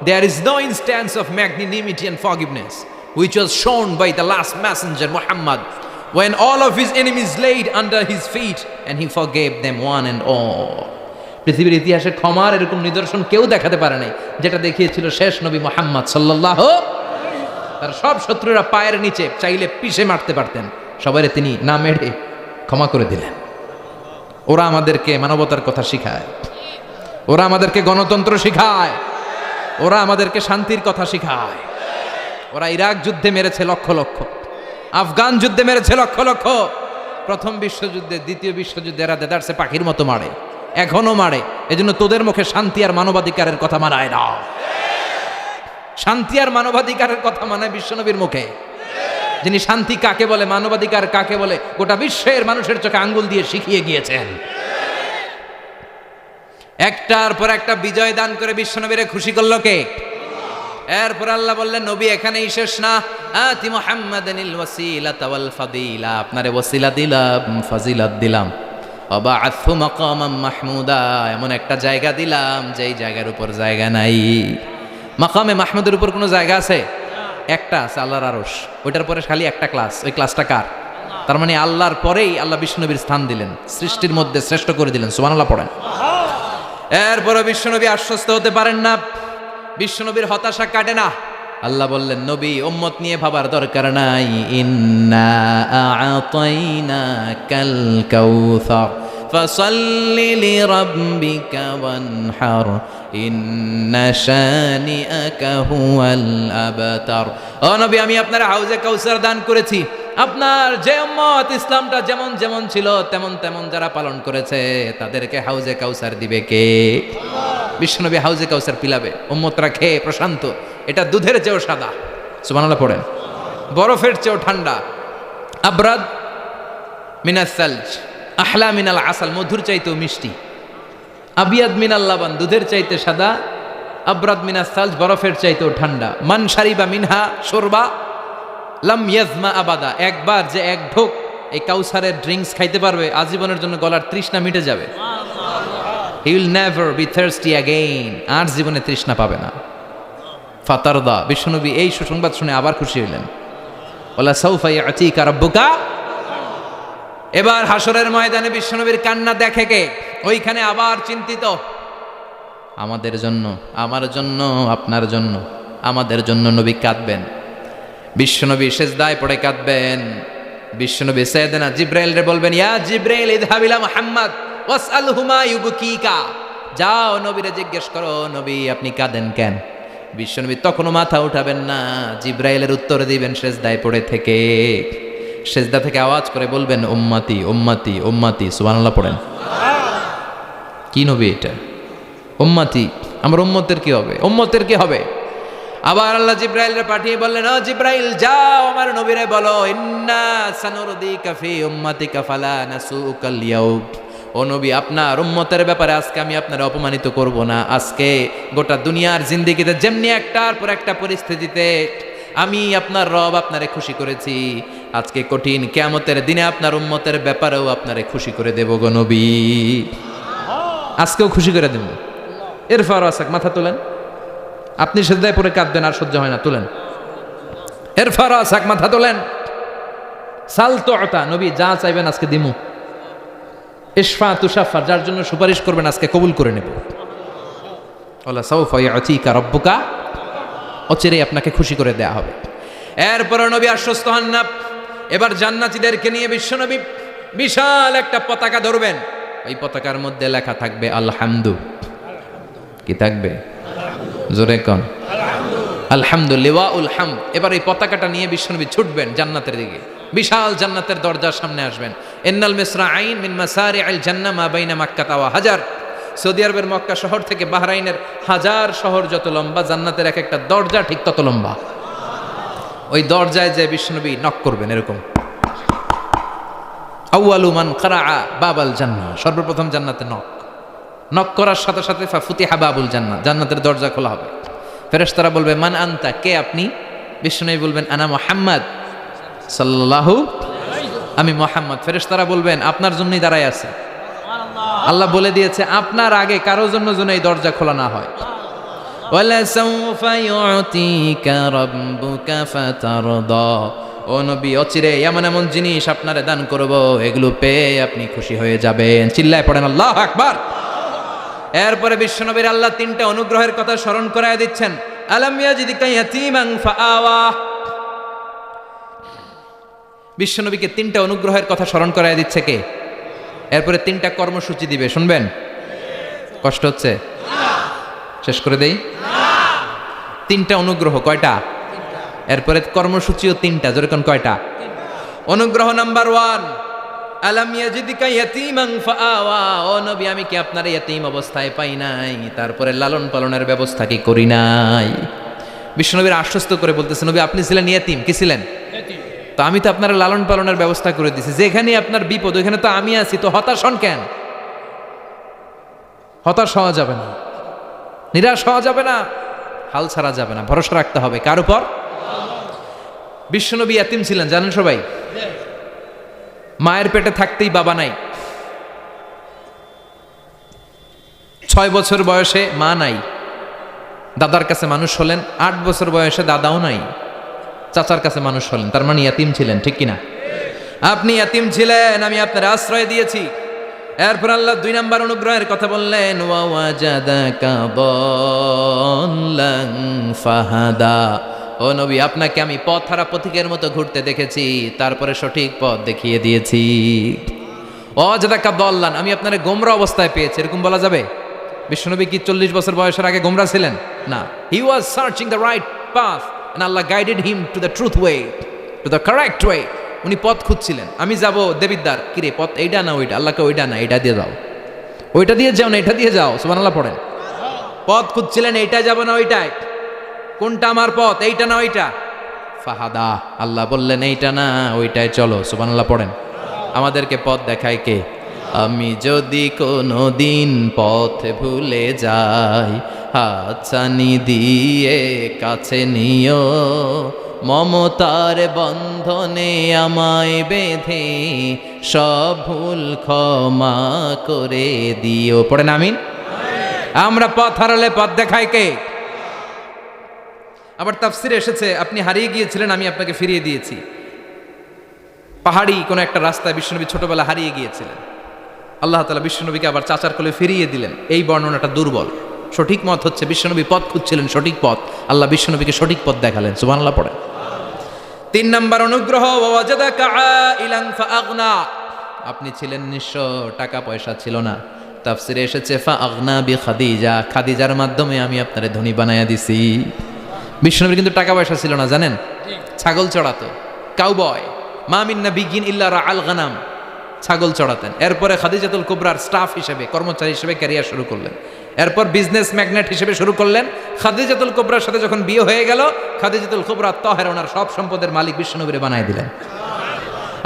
there is no instance of magnanimity and forgiveness which was shown by the last messenger Muhammad, when all of his enemies laid under his feet and he forgave them one and all. পৃথিবীর ইতিহাসে ক্ষমার এরকম নিদর্শন কেউ দেখাতে পারে নাই, যেটা দেখিয়েছিল শেষ নবী মুহাম্মদ সাল্লাল্লাহু। তার সব শত্রুরা পায়ের নিচে চাইলে পিষে মারতে পারতেন, সবাইরে তিনি না মেরে ক্ষমা করে দিলেন। ওরা আমাদেরকে মানবতার কথা শিখায়, ওরা আমাদেরকে গণতন্ত্র শিখায়, ওরা আমাদেরকে শান্তির কথা শিখায়। ওরা ইরাক যুদ্ধে মেরেছে লক্ষ লক্ষ, আফগান যুদ্ধে মেরেছে লক্ষ লক্ষ, প্রথম বিশ্বযুদ্ধে, দ্বিতীয় বিশ্বযুদ্ধে এরা দেদারসে পাখির মতো মারে, এখনো মারে। এজন্য তোদের মুখে শান্তি আর মানবাধিকারের কথা মানায় না। শান্তি আর মানবাধিকারের কথা মানায় বিশ্বনবীর মুখে, যিনি শান্তি কাকে বলে, মানবাধিকার কাকে বলে, গোটা বিশ্বের মানুষের চোখে আঙ্গুল দিয়ে শিখিয়ে গিয়েছেন। একটার পর একটা বিজয় দান করে বিশ্বনবীরে খুশি করলো কে? এরপর আল্লাহ বললেন নবী এখানেই শেষ না, আতি মুহাম্মাদানিল ওয়াসিলাতা ওয়াল ফাদিলা, আপনারে ওয়াসিলা দিলাম, ফাজিলাত দিলাম, ওয়াবাআথু মাকামাম মাহমুদা, এমন একটা জায়গা দিলাম যেই জায়গার উপর জায়গা নাই। মাকামে মাহমুদের উপর কোনো জায়গা আছে? একটা আছে, আল্লাহর আরশ। ওইটার পরে খালি একটা ক্লাস, ওই ক্লাসটা কার? তার মানে আল্লাহর পরেই আল্লাহ বিশ্বনবীর স্থান দিলেন, সৃষ্টির মধ্যে শ্রেষ্ঠ করে দিলেন। সুবহানাল্লাহ পড়েন। এরপরে বিশ্বনবী আশ্বস্ত হতে পারেন না, বিশ্বনবীর হতাশা কাটে না। আল্লাহ বললেন, নবী উম্মত নিয়ে ভাবার দরকার নাই, ইন্না আ'তাইনাকাল কাউসার ফাসাল্লি লিরাব্বিকা ওয়ানহার ইন্না শানিআকা হুয়াল আবতার। ও নবী, আমি আপনার হাউজে কাউসার দান করেছি। আপনার যে উম্মত ইসলামটা যেমন যেমন ছিল তেমন তেমন যারা পালন করেছে তাদেরকে হাউজে কাউসার দিবে কে? বিশ্বনবী হাউজে কাউসার পিলাবে, উম্মতরা খেয়ে প্রশান্ত। এটা দুধের চেয়েও সাদা, সুবহানাল্লাহ পড়েন, বরফের চেয়েও ঠান্ডা। আবরাদ মিনাস সালজ আহলা মিনাল আসাল, মধুর চাইতেও মিষ্টি। আবিয়াদ মিনাল লাবান, দুধের চাইতে সাদা। আবরাদ মিনাস সালজ, বরফের চাইতেও ঠান্ডা। মান শারিবা মিনহা শোরবা লাম ইয়াজমা আবাদা, একবার যে এক ঢোক এই কাউসারের ড্রিঙ্কস খাইতে পারবে আজীবনের জন্য গলার তৃষ্ণা মিটে যাবে। He will never be thirsty again, আর জীবনে তৃষ্ণা পাবে না। ফাতারদা, বিশ্বনবী এই সুসংবাদ শুনে আবার খুশি হইলেন। ওয়ালা সাউফা ইয়াতিকা রাব্বুকা। এবার হাসরের ময়দানে বিশ্বনবীর কান্না দেখে কে? ওইখানে আবার চিন্তিত, আমাদের জন্য, আমার জন্য, আপনার জন্য, আমাদের জন্য নবী কাঁদবেন। বিশ্বনবী সেজদায় পড়ে কাঁদবেন। বিশ্বনবী সাইয়েদনা জিব্রাইল রে বলবেন, ইয়া জিব্রাইল ইযহাব ইলা মুহাম্মদ ওয়াসআলহু মা ইউবকিকা, যাও নবীরে জিজ্ঞেস করো, নবী আপনি কাঁদেন কেন? বিশ্বনবী তখনও মাথা উঠাবেন না, জিব্রাইলের উত্তর দিবেন সেজদায় পড়ে থেকে। সেজদা থেকে আওয়াজ করে বলবেন, উম্মতি উম্মতি উম্মতি। সুবহানাল্লাহ পড়েন। কি নবী এটা? উম্মতি, আমার উম্মতের কি হবে? উম্মতের কি হবে? আবার আল্লাহ জিব্রাইলরে পাঠিয়ে বললেন, ও জিব্রাইল যাও আমার নবীরে বলো, ইন্না সানুরদিকা ফি উম্মাতিকা ফালা নাসুকাল ইয়াউম। ও নবী, আপনার উম্মতের ব্যাপারে আজকে আমি আপনার অপমানিত করব না। আজকে গোটা দুনিয়ার জিন্দেগিতে যেমনি একটার পর একটা পরিস্থিতিতে আমি আপনার রব আপনারে খুশি করেছি, আজকে কঠিন কিয়ামতের দিনে আপনার উম্মতের ব্যাপারেও আপনারে খুশি করে দেব গো নবী। আজকেও খুশি করে দেব। এরপর আসাক, মাথা তোলেন। আপনি সেজদায় পড়ে কাঁদবেন, আর সহ্য হয় না, তুলেন। এরপর আসাক, মাথা তোলেন। সাল তুতা, নবী যা চাইবেন আজকে দিমু। ইশফা তুশাফা, যার জন্য সুপারিশ করবেন আজকে কবুল করে নেব। ওয়ালা সাউফা ইয়াতিকা রাব্বুকা, অচিরেই আপনাকে খুশি করে দেয়া হবে। এরপর নবী আশ্বস্ত হন না। এবার জান্নাতীদেরকে নিয়ে বিশ্বনবী বিশাল একটা পতাকা ধরবেন। এই পতাকার মধ্যে লেখা থাকবে আলহামদু। কি থাকবে? জোরে কোন আলহামদুলিল্লাহ উল হামদ। এবার এই পতাকাটা নিয়ে বিশ্বনবী ছুটবেন জান্নাতের দিকে। বিশাল জান্নাতের দরজার সামনে আসবেন। ইন্নাল মিসরাঈন মিন মাসারিআল জান্নাহ মা বাইনা মাক্কা ওয়া হাজার। সৌদি আরবের মক্কা শহর থেকে বাহরাইনের হাজার শহর যত লম্বা, জান্নাতের এক একটা দরজা ঠিক তত লম্বা। ওই দরজায় যে বিশ্বনবী নক করবেন এরকম, আউয়ালু মান কারাআ বাবাল জান্নাহ, সর্বপ্রথম জান্নাতে নক করার সাথে সাথে ফাফুতিহা বাবুল জান্নাহ, জান্নাতের দরজা খোলা হবে। ফেরেশতারা বলবে, মান আনতা, কে আপনি? বিশ্বনবী বলবেন, আনা মুহাম্মদ সাল্লাল্লাহু, আমি মুহাম্মদ। ফেরেশতারা বলবেন, আপনার জন্যই দাঁড়ায় আছে। আল্লাহ বলে দিয়েছে আপনার আগে কারো জন্য যেন এই দরজা খোলা না হয়। ওয়ালা সাউফা ইউতিকা রাব্বুকা ফাতারদা, ও নবী অচিরে এমন এমন জিনিস আপনারে দান করব, এগুলো পেয়ে আপনি খুশি হয়ে যাবেন। চিল্লায় পড়েন আল্লাহু আকবার। এরপরে বিশ্বনবীর আল্লাহ তিনটা অনুগ্রহের কথা স্মরণ করায় দিচ্ছেন। আলাম ইয়াজিদিকা ইয়াতীমান ফাআওয়া, বিশ্বনবীকে তিনটা অনুগ্রহের কথা স্মরণ করায় দিচ্ছে কে? এরপরে তিনটা কর্মসূচি দিবে, শুনবেন? কষ্ট হচ্ছে? শেষ করে দেই। তিনটা অনুগ্রহ, কয়টা? এরপরে কর্মসূচিও তিনটা, যেরকম কয়টা? অনুগ্রহ নাম্বার 1, আলাম ইয়াজিদিকা ইয়াতীমান ফাআওয়া, ও নবী আমি কি আপনার ইয়াতীম অবস্থায় পাই নাই, তারপরে লালন পালনের ব্যবস্থা কি করি নাই? বিশ্বনবীর আশ্বস্ত করে বলতেছে, নবী আপনি ছিলেন ইয়াতীম, কি ছিলেন? তো আমি তো আপনার লালন পালনের ব্যবস্থা করে দিছি। যেখানে আপনার বিপদ ওইখানে তো আমি আছি, তো হতাশ হন কেন? হতাশ হওয়া যাবে না, নিরাশ হওয়া যাবে না, হাল ছাড়া যাবে না, ভরসা রাখতে হবে কার উপর? বিশ্বনবী ইয়াতীম ছিলেন, জানেন সবাই। মায়ের পেটে থাকতেই বাবা নাই, 6 বছর বয়সে মা নাই, দাদার কাছে মানুষ হলেন, 8 বছর বয়সে দাদাও নাই, চাচার কাছে মানুষ হলেন, তার মানে ইয়াতিম ছিলেন, ঠিক কিনা? আপনি ইয়াতিম ছিলেন, আমি আপনার আশ্রয় দিয়েছি। এরপর আল্লাহ 2 নম্বর অনুগ্রহের কথা বললেন, ওয়া ওয়াজাদাকা দাল্লান ফাহাদা। ও নবী, আপনাকে আমি পথ হারা পথিকের মতো ঘুরতে দেখেছি, তারপরে সঠিক পথ দেখিয়ে দিয়েছি। ওয়াজাদাকা দাল্লান, আমি আপনারে গোমরা অবস্থায় পেয়েছি, এরকম বলা যাবে? বিশ্বনবী কি 40 বছর বয়সের আগে গোমরা ছিলেন? না, he was searching the right path and Allah guided him to the truth way, to the correct way. উনি পথ খুঁজছিলেন। আমি যাব দেবিদ্বার, কিরে পথ এইটা না ওইটা? আল্লাহকে ওইটা না, এটা দিয়ে যাও। ওইটা দিয়ে যাও না, এটা দিয়ে যাও। সুবহানাল্লাহ পড়েন। পথ খুঁজছিলেন, এইটা যাব না ওইটাই? কোনটা আমার পথ, এইটা না ওইটা? ফাহাদা, আল্লাহ বললেন এইটা না ওইটাই চলো। সুবহানাল্লাহ পড়েন। আমাদেরকে পথ দেখায় কে? আমি যদি কোনো দিন পথ ভুলে যাই, হাতছানি দিয়ে কাছে নিও, মমতার বন্ধনে আমায় বেঁধে সব ভুল ক্ষমা করে দিও। পড়েন আমিন। আমরা পথ হারালে পথ দেখায় কে? আবার তাফসিরে এসেছে, আপনি হারিয়ে গিয়েছিলেন, আমি আপনাকে ফিরিয়ে দিয়েছি। পাহাড়ি কোনো একটা রাস্তায় বিশ্বনবী ছোটবেলা হারিয়ে গিয়েছিলেন, আল্লাহ তাআলা বিশ্বনবীকে আবার চাচার কোলে ফিরিয়ে দিলেন। এই বর্ণনাটা দুর্বল। সঠিক মত হচ্ছে বিশ্বনবী পথ খুঁজছিলেন, সঠিক পথ, আল্লাহ বিশ্বনবীকে সঠিক পথ দেখালেন। সুবহানাল্লাহ পড়েন। 3 নম্বর অনুগ্রহ, ওয়াজাদাকা আইলান ফাআগনা, আপনি ছিলেন নিঃস্ব, টাকা পয়সা ছিল না। তাফসিরে এসেছে ফাআগনা বিখাদিজা, খাদিজার মাধ্যমে আমি আপনারে ধনী বানায়া দিছি। বিশ্বনবীর কিন্তু টাকা পয়সা ছিল না, জানেন? ছাগল চড়াতো, কাউবয়। মা মিন নাবিয়্যিন ইল্লা রাআল গানাম, ছাগল চড়াতেন। এরপরে খাদিজাতুল কুবরার স্টাফ হিসেবে, কর্মচারী হিসেবে ক্যারিয়ার শুরু করলেন। এরপর বিজনেস ম্যাগনেট হিসেবে শুরু করলেন। খাদিজাতুল কুবরার সাথে যখন বিয়ে হয়ে গেল, খাদিজাতুল কুবরা তাহেরা, ওনার সব সম্পদের মালিক বিশ্বনবীরে বানায় দিলেন।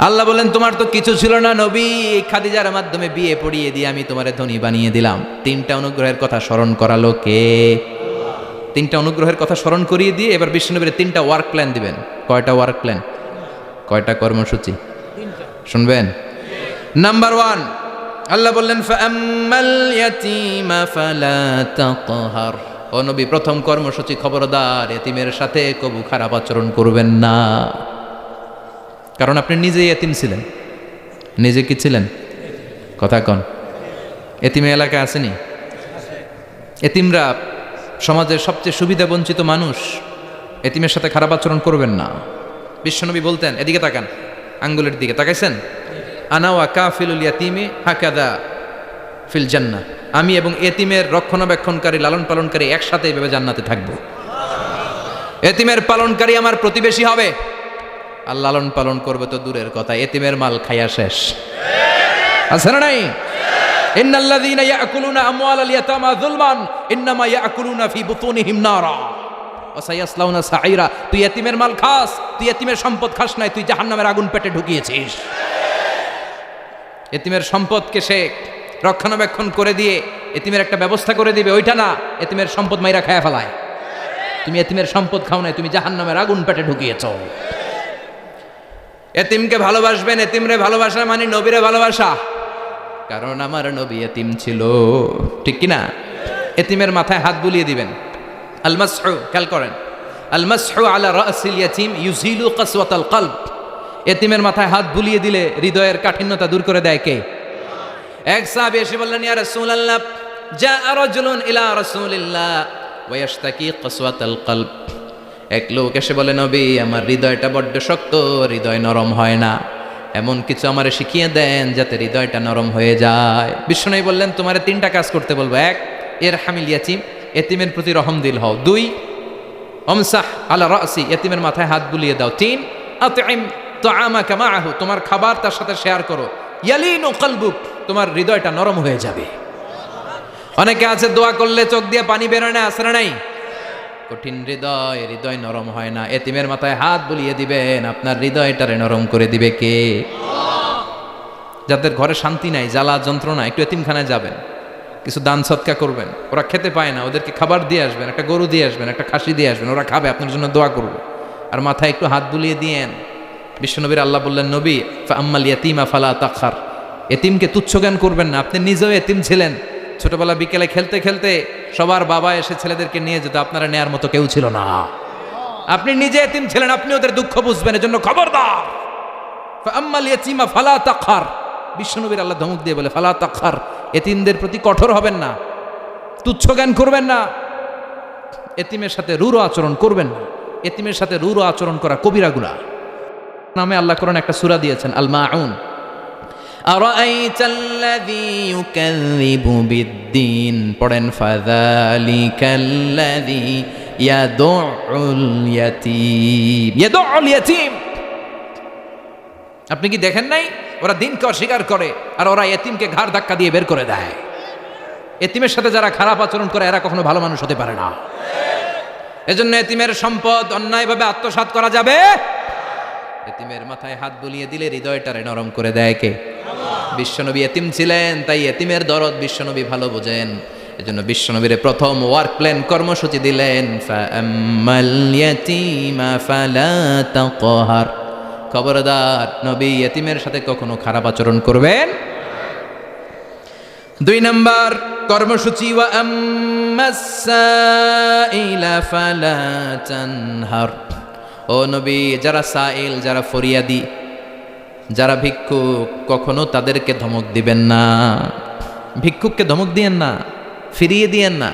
আল্লাহ বলেন, তোমার তো কিছু ছিল না নবী, এই খাদিজার মাধ্যমে বিয়ে পড়িয়ে দিয়ে আমি তোমারে ধনী বানিয়ে দিলাম। 3টা অনুগ্রহের কথা স্মরণ করালো কে? 3টা অনুগ্রহের কথা স্মরণ করিয়ে দিয়ে এবার বিশ্বনবীর 3টা ওয়ার্ক প্ল্যান দিবেন। কয়টা ওয়ার্ক প্ল্যান? কয়টা কর্মসূচি? শুনবেন। নাম্বার 1, আল্লাহ বললেন ফাআম্মাল ইয়াতীমা ফালা তাকহার। ও নবী, প্রথম কর্মসূচি, খবরদার এতিমের সাথে কবু খারাপ আচরণ করবেন না। কারণ আপনি নিজেই এতিম ছিলেন। নিজে কি ছিলেন? কথা কন। এতিমে এলাকায় আসেনি? এতিমরা সমাজের সবচেয়ে সুবিধা বঞ্চিত মানুষ। এতিমের সাথে খারাপ আচরণ করবেন না। বিশ্বনবী বলতেন, এদিকে তাকান, আঙ্গুলের দিকে তাকাইছেন, আনা ওয়া কাফিলুল ইয়াতীমি হাকাদা ফিল জান্নাহ, আমি এবং এতিমের রক্ষণাবেক্ষণকারী, লালন পালনকারী একসাথে এইভাবে জান্নাতে থাকব। এতিমের পালনকারী আমার প্রতিবেশী হবে, আর লালন পালন করবে তো দূরের কথা, এতিমের মাল খাইয়া শেষ। আছে না নাই? ইন্নাল্লাযীনা ইয়াকুলুনা আমওয়ালাল ইয়াতামা যুলমান ইন্নামা ইয়াকুলুনা ফি বুতুনিহিম নারা ওয়া সায়াসলাউনা সাঈরা। তুই এতিমের মাল খাস, তুই এতিমের সম্পদ খাস নাই, তুই জাহান্নামের আগুন পেটে ঢুকিয়েছিস। এতিমের সম্পদকে সে রক্ষণাবেক্ষণ করে দিয়ে এতিমের একটা ব্যবস্থা করে দিবে, ওইটা না, এতিমের সম্পদ মাইরা খায়া ফেলায়। তুমি এতিমের সম্পদ খাও নাই, তুমি জাহান্নামের আগুন পেটে ঢুকিয়েছ। এতিমকে ভালোবাসবেন, এতিমরে ভালোবাসা মানে নবীরে ভালোবাসা। কারণ আমার নবী এতিম ছিল, ঠিক কিনা? এতিমের মাথায় হাত বুলিয়ে দিবেন। আল মাসহু, খেয়াল করেন, আল মাসহু আলা রাসিল ইয়াতীম ইউজিলু কাসওয়াতাল কলব। এতিমের মাথায় হাত বুলিয়ে দিলে হৃদয়ের কাঠিন্যতা দূর করে দেয় কে? এক সাহাবী এসে বললেন, ইয়া রাসূলুল্লাহ, জাআ রাজুলুন ইলা রাসূলিল্লাহ ওয়া ইয়াশতাকি কাসওয়াতাল কলব। এক লোক এসে বলে, নবী, আমার হৃদয়টা বড্ড শক্ত, হৃদয় নরম হয় না, এমন কিছু আমারে শিখিয়ে দেন যাতে হৃদয়টা নরম হয়ে যায়। বিশ্বনবী বললেন, তোমারে 3টা কাজ করতে বলবো। 1, ইরহামিল ইয়াতীম, এতিমের প্রতি রহমদিল হও। 2, আমসাহ আলা রাসি, এতিমের মাথায় হাত বুলিয়ে দাও। 3, আতইম তাআমাকা মাআহু, তোমার খাবার তার সাথে শেয়ার করো। ইয়ালিনু কলবুক, তোমার হৃদয়টা নরম হয়ে যাবে। অনেকে আছে দোয়া করলে চোখ দিয়ে পানি বের হয় না, আছে না নাই? কঠিন হৃদয়, হৃদয় নরম হয় না। এতিমের মাথায় হাত বুলিয়ে দিবেন, আপনার হৃদয়টারে নরম করে দিবে কে? যাদের ঘরে শান্তি নাই, জ্বালা যন্ত্রণা, একটু এতিমখানায় যাবেন, কিছু দান সৎকা করবেন। ওরা খেতে পায় না, ওদেরকে খাবার দিয়ে আসবেন, একটা গরু দিয়ে আসবেন, একটা খাসি দিয়ে আসবেন, ওরা খাবে, আপনার জন্য দোয়া করবে। আর মাথায় একটু হাত বুলিয়ে দিয়েন। বিশ্বনবীর আল্লাহ বললেন, নবী, ফাআম্মাল ইয়াতীমা ফালা তাকহার, এতিমকে তুচ্ছ জ্ঞান করবেন না। আপনি নিজেও এতিম ছিলেন। ছোটবেলা বিকেলে খেলতে খেলতে সবার বাবা এসে ছেলেদেরকে নিয়ে যেত, আপনারা নেয়ার মতো কেউ ছিল না। আপনি নিজে এতিম ছিলেন, আপনি ওদের দুঃখ বুঝবেন, এজন্য খবরদার। ফাআম্মাল ইয়াতীমা ফালা তাকহার, বিশ্বনবীর আল্লাহ ধমক দিয়ে বলে ফালা তাকহার, এতিমদের প্রতি কঠোর হবেন না, তুচ্ছ জ্ঞান করবেন না, এতিমের সাথে রূঢ় আচরণ করবেন না। এতিমের সাথে রূঢ় আচরণ করা কবিরা গুনাহ। নামে আল্লাহ কোরআনে একটা সূরা দিয়েছেন আল মাউন। আরাআইতাল্লাযী ইউকাযযিবু বিদ্দীন, পড়েন ফাযালিকাল্লাযী ইয়াদুল ইয়াতীম, ইয়াদুল ইয়াতীম। আপনি কি দেখেন নাই ওরা দিনকে অস্বীকার করে আর ওরা এতিমকে ঘাড় ধাক্কা দিয়ে বের করে দেয়। এতিমের সাথে যারা খারাপ আচরণ করে এরা কখনো ভালো মানুষ হতে পারে না। এজন্য এতিমের সম্পদ অন্যায়ভাবে আত্মসাৎ করা যাবে। এতিমের মাথায় হাত বুলিয়ে দিলে হৃদয়টারে নরম করে দেয় কে? বিশ্বনবী এতিম ছিলেন, তাই এতিমের দরদ বিশ্বনবী ভালো বোঝেন। এজন্য বিশ্বনবীর প্রথম ওয়ার্ক প্ল্যান কর্মসূচি দিলেন ফাআম্মাল ইয়াতীমা ফালা তাকহার, খবরদার নবী এতিমের সাথে কখনো খারাপ আচরণ করবেন। 2 নাম্বার কর্মসূচি ওয়া আম্মাস সাইলা ফালা তানহার, ও নবী যারা সাইল, যারা ফরিয়াদি, যারা ভিক্ষুক, কখনো তাদেরকে ধমক দিবেন না। ভিক্ষুককে ধমক দিয়েন না, ফিরিয়ে দিয়েন না।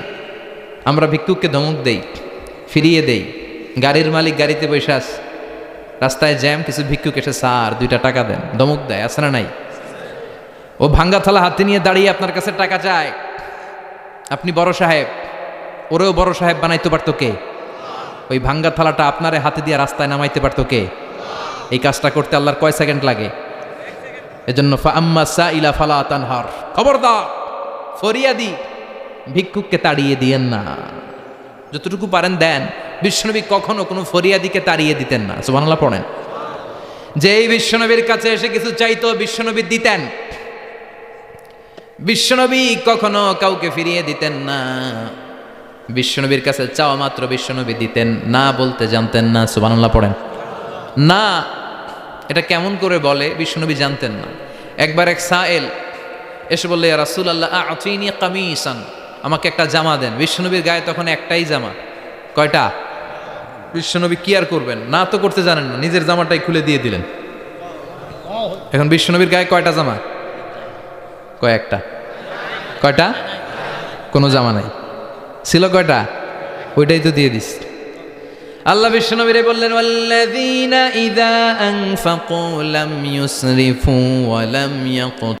আমরা ভিক্ষুককে ধমক দেই, ফিরিয়ে দেই। গাড়ির মালিক গাড়িতে বসে আছে, রাস্তায় জ্যাম, কিছু ভিক্ষুক এসে স্যার 2টা টাকা দেন, ধমক দেয়, আছে না নাই? ও ভাঙ্গা থালা হাতে নিয়ে দাঁড়িয়ে আপনার কাছে টাকা চায়। আপনি বড় সাহেব, ওরেও বড় সাহেব বানাইতে পারতো কে? ওই ভাঙ্গা থালাটা আপনারে হাতে দিয়ে রাস্তায় নামাইতে পারতো কে? এই কাজটা করতে আল্লাহর কয় সেকেন্ড লাগে? এজন্য ফাআম্মা সাইলা ফালা তানহার, খবরদার ফরিয়াদি ভিক্ষুককে তাড়িয়ে দিয়েন না। যতটুকু পারেন দেন। বিশ্বনবী কখনো কোনো ফরিয়াদিকে তাড়িয়ে দিতেন না। সুবহানাল্লাহ পড়েন। যেই বিশ্বনবীর কাছে এসে কিছু চাইতো বিশ্বনবী দিতেন। বিশ্বনবী কখনো কাউকে ফিরিয়ে দিতেন না। বিশ্বনবীর কাছে চাওয়া মাত্র বিশ্বনবী দিতেন, না বলতে জানতেন না। সুবহানাল্লাহ পড়েন। না এটা কেমন করে বলে বিশ্বনবী জানতেন না। একবার এক সাইল এসে বললে ইয়া রাসূলুল্লাহ আ'তিনি কামিসান, আমাকে একটা জামা দেন। বিশ্বনবীর গায়ে তখন একটাই জামা। কয়টা? বিশ্বনবী কি আর করবেন, না তো করতে জানেন না, নিজের জামাটাই খুলে দিয়ে দিলেন। এখন বিশ্বনবীর গায়ে কয়টা জামা? কয়েকটা। কয়টা? কোনো জামা নাই। ছিল কয়টা? ওইটাই তো দিয়ে দিস। আল্লাহ বিশ্বনবীরে বললেন ওয়াল্লাযীনা ইযা আনফাকু লাম ইউসরিফু ওয়া লাম ইয়াকুত